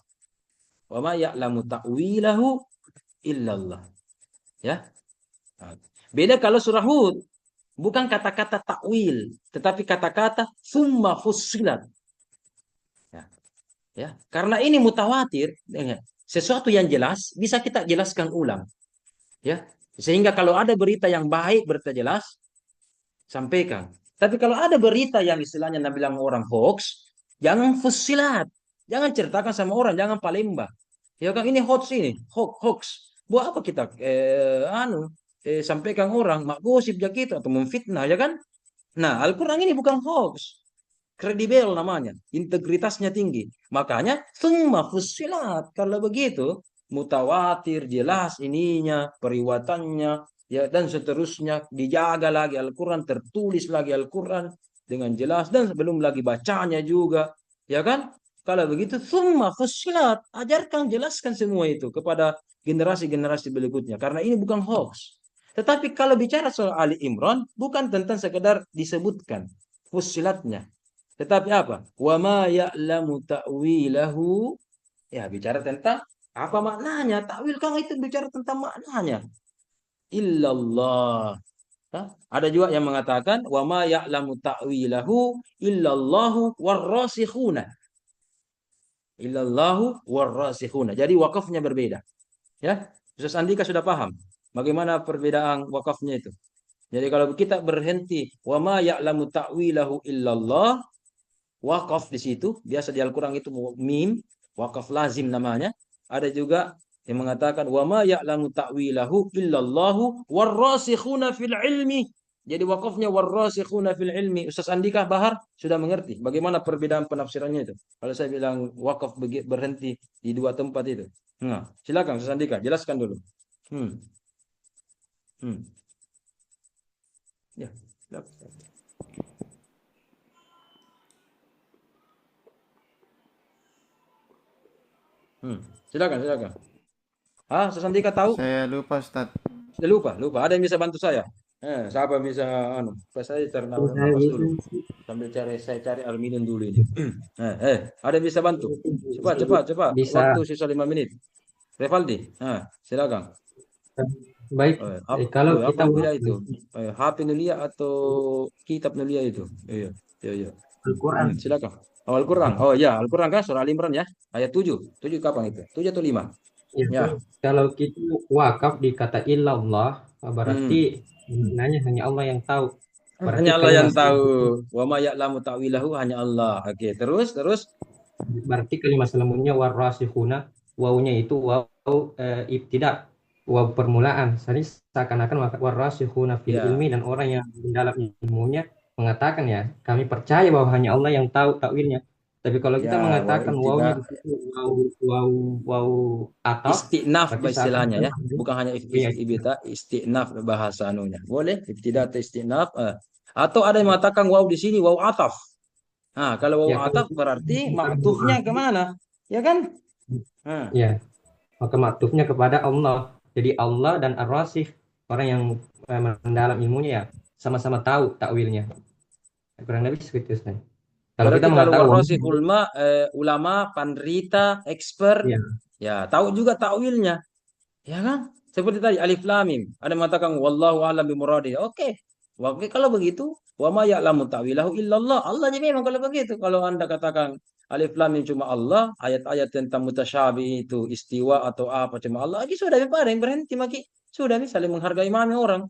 Wa ma ya'lamu ta'wilahu illallah. Ya. Beda kalau surah Hud, bukan kata-kata takwil, tetapi kata-kata summa fussilat. Ya, karena ini mutawatir, sesuatu yang jelas bisa kita jelaskan ulang. Ya, sehingga kalau ada berita yang baik, berita jelas, sampaikan. Tapi kalau ada berita yang istilahnya Nabi bilang orang hoax, jangan fusilat, jangan ceritakan sama orang, jangan palembah. Ya kan ini hoax ini, hoax. Buat apa kita sampaikan orang mak gosip gitu atau memfitnah, ya kan? Nah, Al-Qur'an ini bukan hoax. Kredibel namanya, integritasnya tinggi. Makanya summa fussilat. Kalau begitu, mutawatir, jelas ininya, periwatannya, ya dan seterusnya, dijaga lagi Al-Quran, tertulis lagi Al-Quran dengan jelas, dan belum lagi bacanya juga, ya kan? Kalau begitu, summa fussilat. Ajarkan, jelaskan semua itu kepada generasi-generasi berikutnya. Karena ini bukan hoax. Tetapi kalau bicara soal Ali Imran, bukan tentang sekedar disebutkan fussilatnya. Tetapi apa? Wa ma ya'lamu ta'wilahu. Ya, bicara tentang apa maknanya. Ta'wil kan itu bicara tentang maknanya. Illallah. Ada juga yang mengatakan wa ma ya'lamu ta'wilahu illallahu warrasikhuna. Illallahu warrasikhuna. Jadi wakafnya berbeda. Ya, Ustaz Andika sudah paham bagaimana perbedaan wakafnya itu. Jadi kalau kita berhenti wa ma ya'lamu ta'wilahu illallah, wakaf di situ, biasa di Al-Quran itu mim, wakaf lazim namanya. Ada juga yang mengatakan wa ma ya'lamu ta'wilahu illallahu warrasikhuna fil ilmi. Jadi wakafnya warrasikhuna fil ilmi. Ustaz Andika Bahar sudah mengerti bagaimana perbedaan penafsirannya itu. Kalau saya bilang wakaf berhenti di dua tempat itu. Nah, silakan Ustaz Andika jelaskan dulu. Ya, silakan. Silakan. Ustaz Andika tahu? Saya lupa Ustaz. Sudah lupa. Ada yang bisa bantu saya? Siapa bisa pas saya cari nafas dulu. Sambil saya cari air minum dulu ini. Ada yang bisa bantu? Cepat. Bisa. Waktu sisa 5 menit. Revaldi, silakan. Baik, kalau kita apa beda itu? HP nulia atau kitab nulia itu? Iya. Al-Quran. Silakan. Al-Quran. Oh ya, Al-Quran kan surah Al-Imran ya. Ayat 7. 7 kapan itu? 7 atau 5? Ya. Kalau kita wakaf dikata illallah, berarti maknanya hanya Allah yang tahu. Berarti Hanya Allah yang kalimat tahu. Wa ma ya'lamu ta'wilahu hanya Allah. Oke, terus. Berarti kalimat selanjutnya warasikhuna, wawunya itu waw ibtidak, waw permulaan. Jadi seakan-akan warasikhuna fil ilmi, dan orang yang dalam ilmunya mengatakan ya, kami percaya bahwa hanya Allah yang tahu takwilnya. Tapi kalau kita mengatakan wawunya di situ waw atau istinaf istilahnya ya, bukan hanya ibita, istinaf bahasa anunya. Boleh ibtidak atau istinaf. Atau ada yang mengatakan waw di sini waw ataf. Kalau waw ataf berarti maktufnya kemana? Ya kan? Ya, maka maktufnya kepada Allah. Jadi Allah dan ar-rasikh, orang yang mendalam ilmunya ya, sama-sama tahu takwilnya. Kurang lebih seperti itu. Kalau berarti kita mengatakan ulama, penderita, expert, ya tahu juga takwilnya. Ya kan? Seperti tadi alif lam mim. Ada yang mengatakan wallahu a'lam bimuradihi. Oke, kalau begitu, wa ma ya'lamu ta'wilahu illallah. Allah aja memang kalau begitu. Kalau Anda katakan alif lam mim cuma Allah, ayat-ayat tentang mutasyabih itu istiwa atau apa cuma Allah, lagi sudah berhenti maki. Sudah nih saling menghargai mami orang.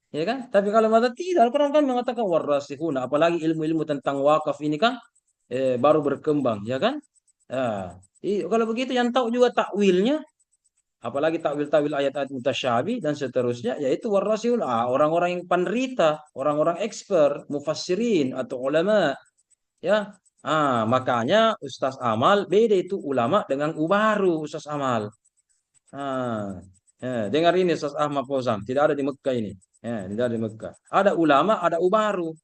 Ya kan? Tapi kalau mata tidak, Al-Quran kan mengatakan warasihuna, apalagi ilmu-ilmu tentang wakaf ini kan baru berkembang, ya kan? Kalau begitu yang tahu juga takwilnya, apalagi takwil-takwil ayat-ayat mutasyabih dan seterusnya, yaitu warasihun, orang-orang yang penderita, orang-orang expert, mufassirin atau ulama, ya. Makanya Ustaz Amal beda itu ulama dengan ubaru Ustaz Amal. Dengar ini Ustaz Ahmad Fauzan, tidak ada di Mekah ini. Tidak ada di Mekah. Ada ulama, ada ubaru.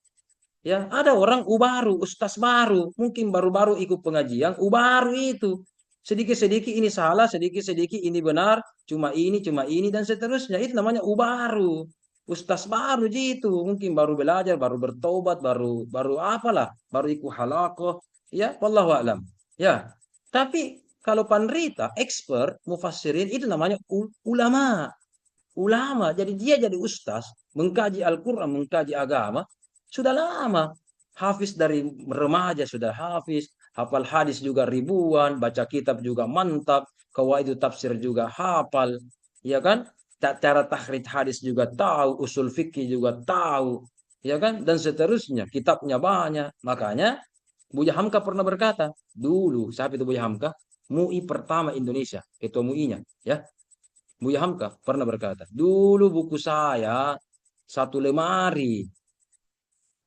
Ya, ada orang ubaru, ustaz baru, mungkin baru-baru ikut pengajian, ubaru itu. Sedikit-sedikit ini salah, sedikit-sedikit ini benar, cuma ini dan seterusnya. Itu namanya ubaru. Ustaz baru gitu, mungkin baru belajar, baru bertobat, baru apalah, baru ikut halaqah. Ya, wallahu a'lam. Ya. Tapi kalau penderita, expert, mufassirin itu namanya ulama. Ulama. Jadi dia jadi ustaz, mengkaji Al-Quran, mengkaji agama, sudah lama. Hafiz dari remaja sudah hafiz, hafal hadis juga ribuan, baca kitab juga mantap, qawaid tafsir juga hafal, ya kan? Cara tahrij hadis juga tahu, usul fikih juga tahu, ya kan? Dan seterusnya, kitabnya banyak. Makanya Buya Hamka pernah berkata, dulu, siapa itu Buya Hamka? MUI pertama Indonesia, ketua MUI-nya, ya. Buya Hamka pernah berkata, dulu buku saya 1 lemari.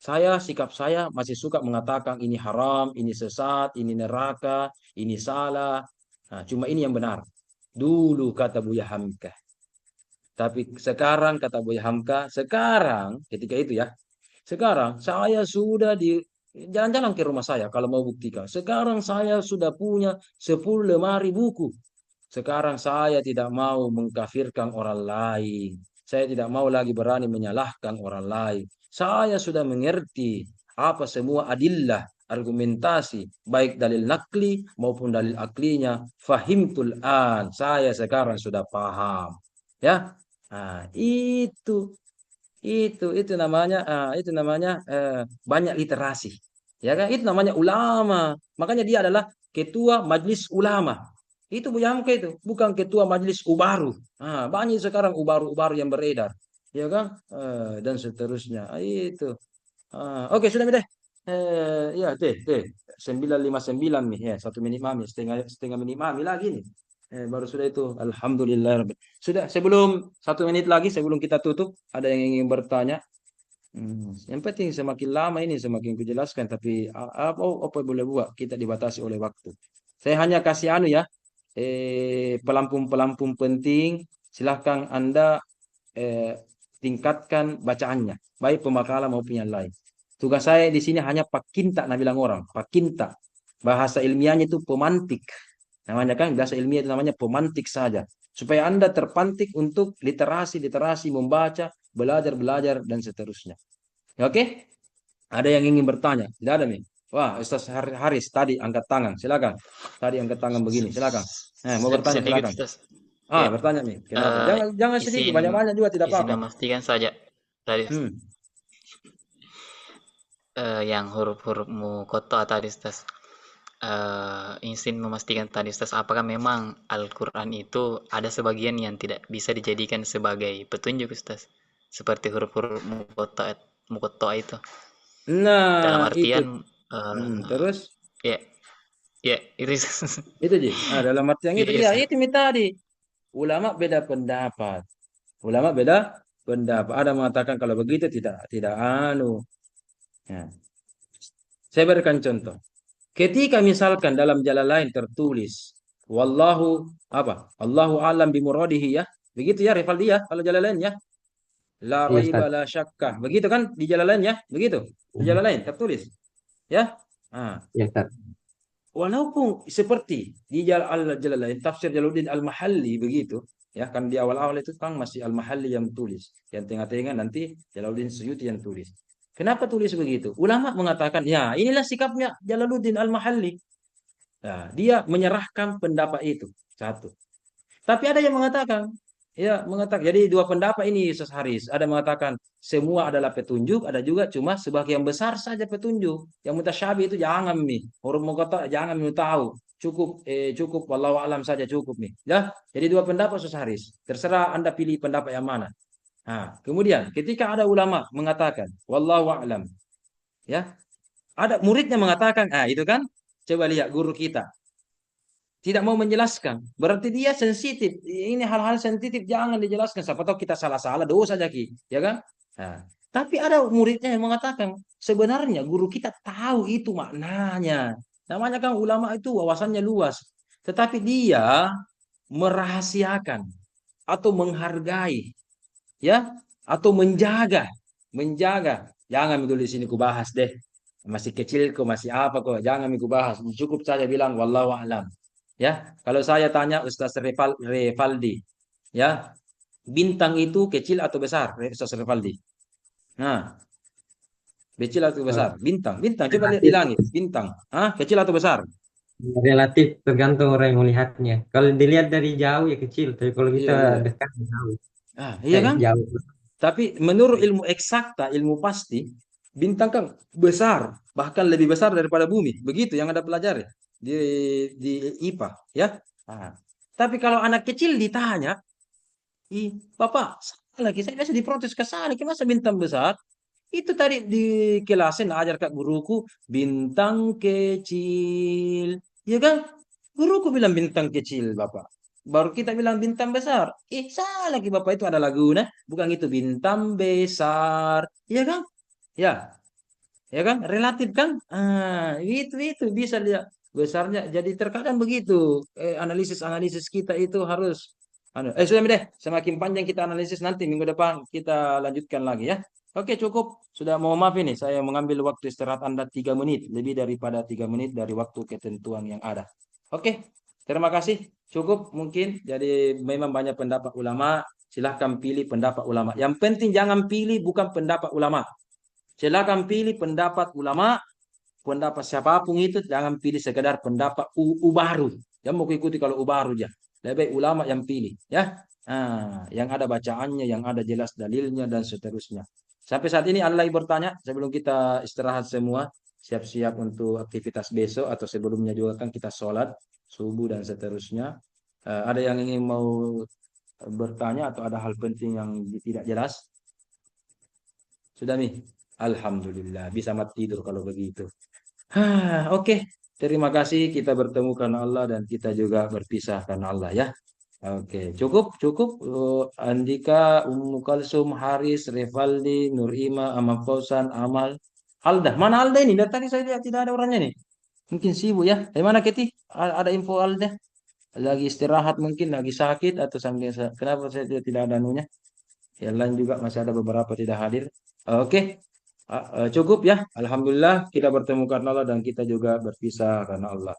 Sikap saya masih suka mengatakan ini haram, ini sesat, ini neraka, ini salah. Cuma ini yang benar. Dulu kata Buya Hamka. Tapi sekarang kata Buya Hamka, sekarang ketika itu ya, sekarang saya sudah di jalan-jalan ke rumah saya kalau mau buktikan. Sekarang saya sudah punya 10 lemari buku. Sekarang saya tidak mau mengkafirkan orang lain. Saya tidak mau lagi berani menyalahkan orang lain. Saya sudah mengerti apa semua adillah, argumentasi, baik dalil nakli maupun dalil aklinya. Fahimtul an. Saya sekarang sudah paham. Ya, itu namanya banyak literasi. Ya kan? Itu namanya ulama. Makanya dia adalah ketua majelis ulama. Itu Buya Hamka itu, bukan ketua majelis ubaru. Banyak sekarang ubaru-ubaru yang beredar, ya kan? Dan seterusnya. Itu. Oke, sudah deh. Ya, 9:59 nih ya, 1 menit mami, setengah menit mami lagi nih. Baru sudah itu. Alhamdulillah. Sudah, sebelum 1 menit lagi sebelum kita tutup, ada yang ingin bertanya? Yang penting semakin lama ini semakin kujelaskan, tapi apa boleh buat, kita dibatasi oleh waktu. Saya hanya kasih ya, pelampung-pelampung penting, silahkan Anda tingkatkan bacaannya, baik pemakalan maupun yang lain. Tugas saya di sini hanya pakinta, nah bilang orang, pakinta. Bahasa ilmiahnya itu pemantik. Namanya kan, bahasa ilmiah itu namanya pemantik saja. Supaya Anda terpantik untuk literasi, membaca, belajar dan seterusnya. Oke? Ada yang ingin bertanya? Tidak ada nih. Wah, Ustaz Haris tadi angkat tangan, silakan. Tadi angkat tangan begini, silakan. Mau bertanya, Sedikit, silakan. Ustaz. Bertanya nih. Kenapa? Jangan sedikit, Izin banyak-banyak juga tidak izin apa-apa. memastikan saja tadi yang huruf-huruf muqatta tadi, Ustaz. Izin memastikan tadi, Ustaz, apakah memang Al-Quran itu ada sebagian yang tidak bisa dijadikan sebagai petunjuk, Ustaz? Seperti huruf-huruf muqatta itu. Nah, Dalam itu. artian Terus? ya itu. Itu Ji. Dalam artian itu Iya, ya itu tadi. Ulama beda pendapat. Ada mengatakan kalau begitu tidak anu. Ya. Saya berikan contoh. Ketika misalkan dalam jalan lain tertulis wallahu Allahu alam bimuradihi ya. Begitu ya Rivaldi ya kalau jalan lain ya. La Iya, raiba Ustaz. la syakka. Begitu kan di jalan lain ya? Begitu. Di jalan lain tertulis. Ya. Iya, Ustaz. Walaupun seperti di jalan lain tafsir Jalaluddin Al-Mahalli begitu, ya kan di awal-awal itu kan masih Al-Mahalli yang tulis, yang tengah-tengah nanti Jalaluddin Suyuti yang tulis. Kenapa tulis begitu? Ulama mengatakan, ya inilah sikapnya Jalaluddin Al-Mahalli. Nah, dia menyerahkan pendapat itu satu. Tapi ada yang mengatakan, jadi dua pendapat ini Ustaz Haris. Ada mengatakan semua adalah petunjuk, ada juga cuma sebagian besar saja petunjuk. Yang mutasyabih itu jangan nih, huruf muqatta jangan tahu. Cukup wallahu alam saja cukup nih. Ya, jadi dua pendapat Ustaz Haris. Terserah Anda pilih pendapat yang mana. Nah, kemudian ketika ada ulama mengatakan wallahu alam, ya, ada muridnya mengatakan, itu kan, coba lihat guru kita tidak mau menjelaskan, berarti dia sensitif. Ini hal-hal sensitif jangan dijelaskan. Siapa tahu kita salah-salah, dosa aja Ki, ya kan? Nah, tapi ada muridnya yang mengatakan sebenarnya guru kita tahu itu maknanya. Namanya kan ulama itu wawasannya luas, tetapi dia merahasiakan atau menghargai, ya, atau menjaga. Jangan dulu di sini ku bahas deh. Masih kecil kok, masih apa kok, jangan ku bahas. Cukup saja bilang wallahu a'lam. Ya, kalau saya tanya Ustaz Rivaldi, ya, bintang itu kecil atau besar, Ustaz Rivaldi? Nah, kecil atau besar? Bintang. Coba lihat di langit, bintang. Kecil atau besar? Relatif tergantung orang yang melihatnya. Kalau dilihat dari jauh ya kecil, tapi kalau kita Iya. dekat jauh. Iya kan? Jauh. Tapi menurut ilmu eksakta, ilmu pasti, bintang kan besar, bahkan lebih besar daripada bumi. Begitu yang Anda pelajari di IPA, ya. Tapi kalau anak kecil ditanya, Bapak, salah lagi, saya biasa diprotes ke sana, masa bintang besar? Itu tadi di kelasin ajar kak guruku, bintang kecil. Ya kan? Guruku bilang bintang kecil, Bapak. Baru kita bilang bintang besar. Salah lagi Bapak, itu ada laguna. Bukan itu bintang besar. Ya kan? Ya kan? Relatif kan? Itu bisa lihat besarnya. Jadi terkadang begitu. Analisis kita itu harus sudah deh, semakin panjang kita analisis nanti minggu depan kita lanjutkan lagi ya. Oke, cukup. Sudah mau maaf ini saya mengambil waktu istirahat Anda 3 menit, lebih daripada 3 menit dari waktu ketentuan yang ada. Oke, terima kasih. Cukup mungkin. Jadi memang banyak pendapat ulama, silahkan pilih pendapat ulama. Yang penting jangan pilih bukan pendapat ulama. Silahkan pilih pendapat ulama, pendapat siapapun itu, jangan pilih sekedar pendapat baru. Jangan mau ikuti kalau baru aja. Lebih baik ulama yang pilih, ya. Yang ada bacaannya, yang ada jelas dalilnya dan seterusnya. Sampai saat ini ada lagi bertanya sebelum kita istirahat semua, siap-siap untuk aktivitas besok atau sebelumnya juga kan kita sholat subuh dan seterusnya. Ada yang ingin mau bertanya atau ada hal penting yang tidak jelas? Sudah nih. Alhamdulillah bisa mati tidur kalau begitu. Oke. Terima kasih kita bertemu karena Allah dan kita juga berpisah karena Allah ya. Oke, cukup. Andika, Ummu Kalsum, Haris, Rivaldi, Nurima, Amal Fausan, Amal, Alda. Mana Alda ini? Dari tadi saya lihat tidak ada orangnya nih. Mungkin sibuk ya. Mana Keti? Ada info Alda? Lagi istirahat mungkin, lagi sakit atau sambil kenapa saya tidak ada anunya? Yang lain juga masih ada beberapa tidak hadir. Oke. Cukup ya. Alhamdulillah kita bertemu karena Allah dan kita juga berpisah karena Allah.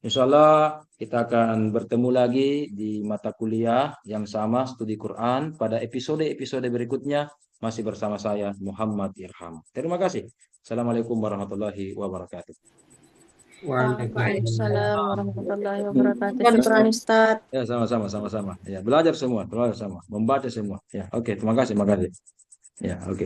Insya Allah kita akan bertemu lagi di mata kuliah yang sama studi Quran pada episode-episode berikutnya masih bersama saya Muhammad Irham. Terima kasih. Assalamualaikum warahmatullahi wabarakatuh. Waalaikumsalam warahmatullahi wabarakatuh. Syukran Ustaz. Ya, sama-sama. Ya, belajar semua, membaca semua. Ya, oke, terima kasih. Ya, oke.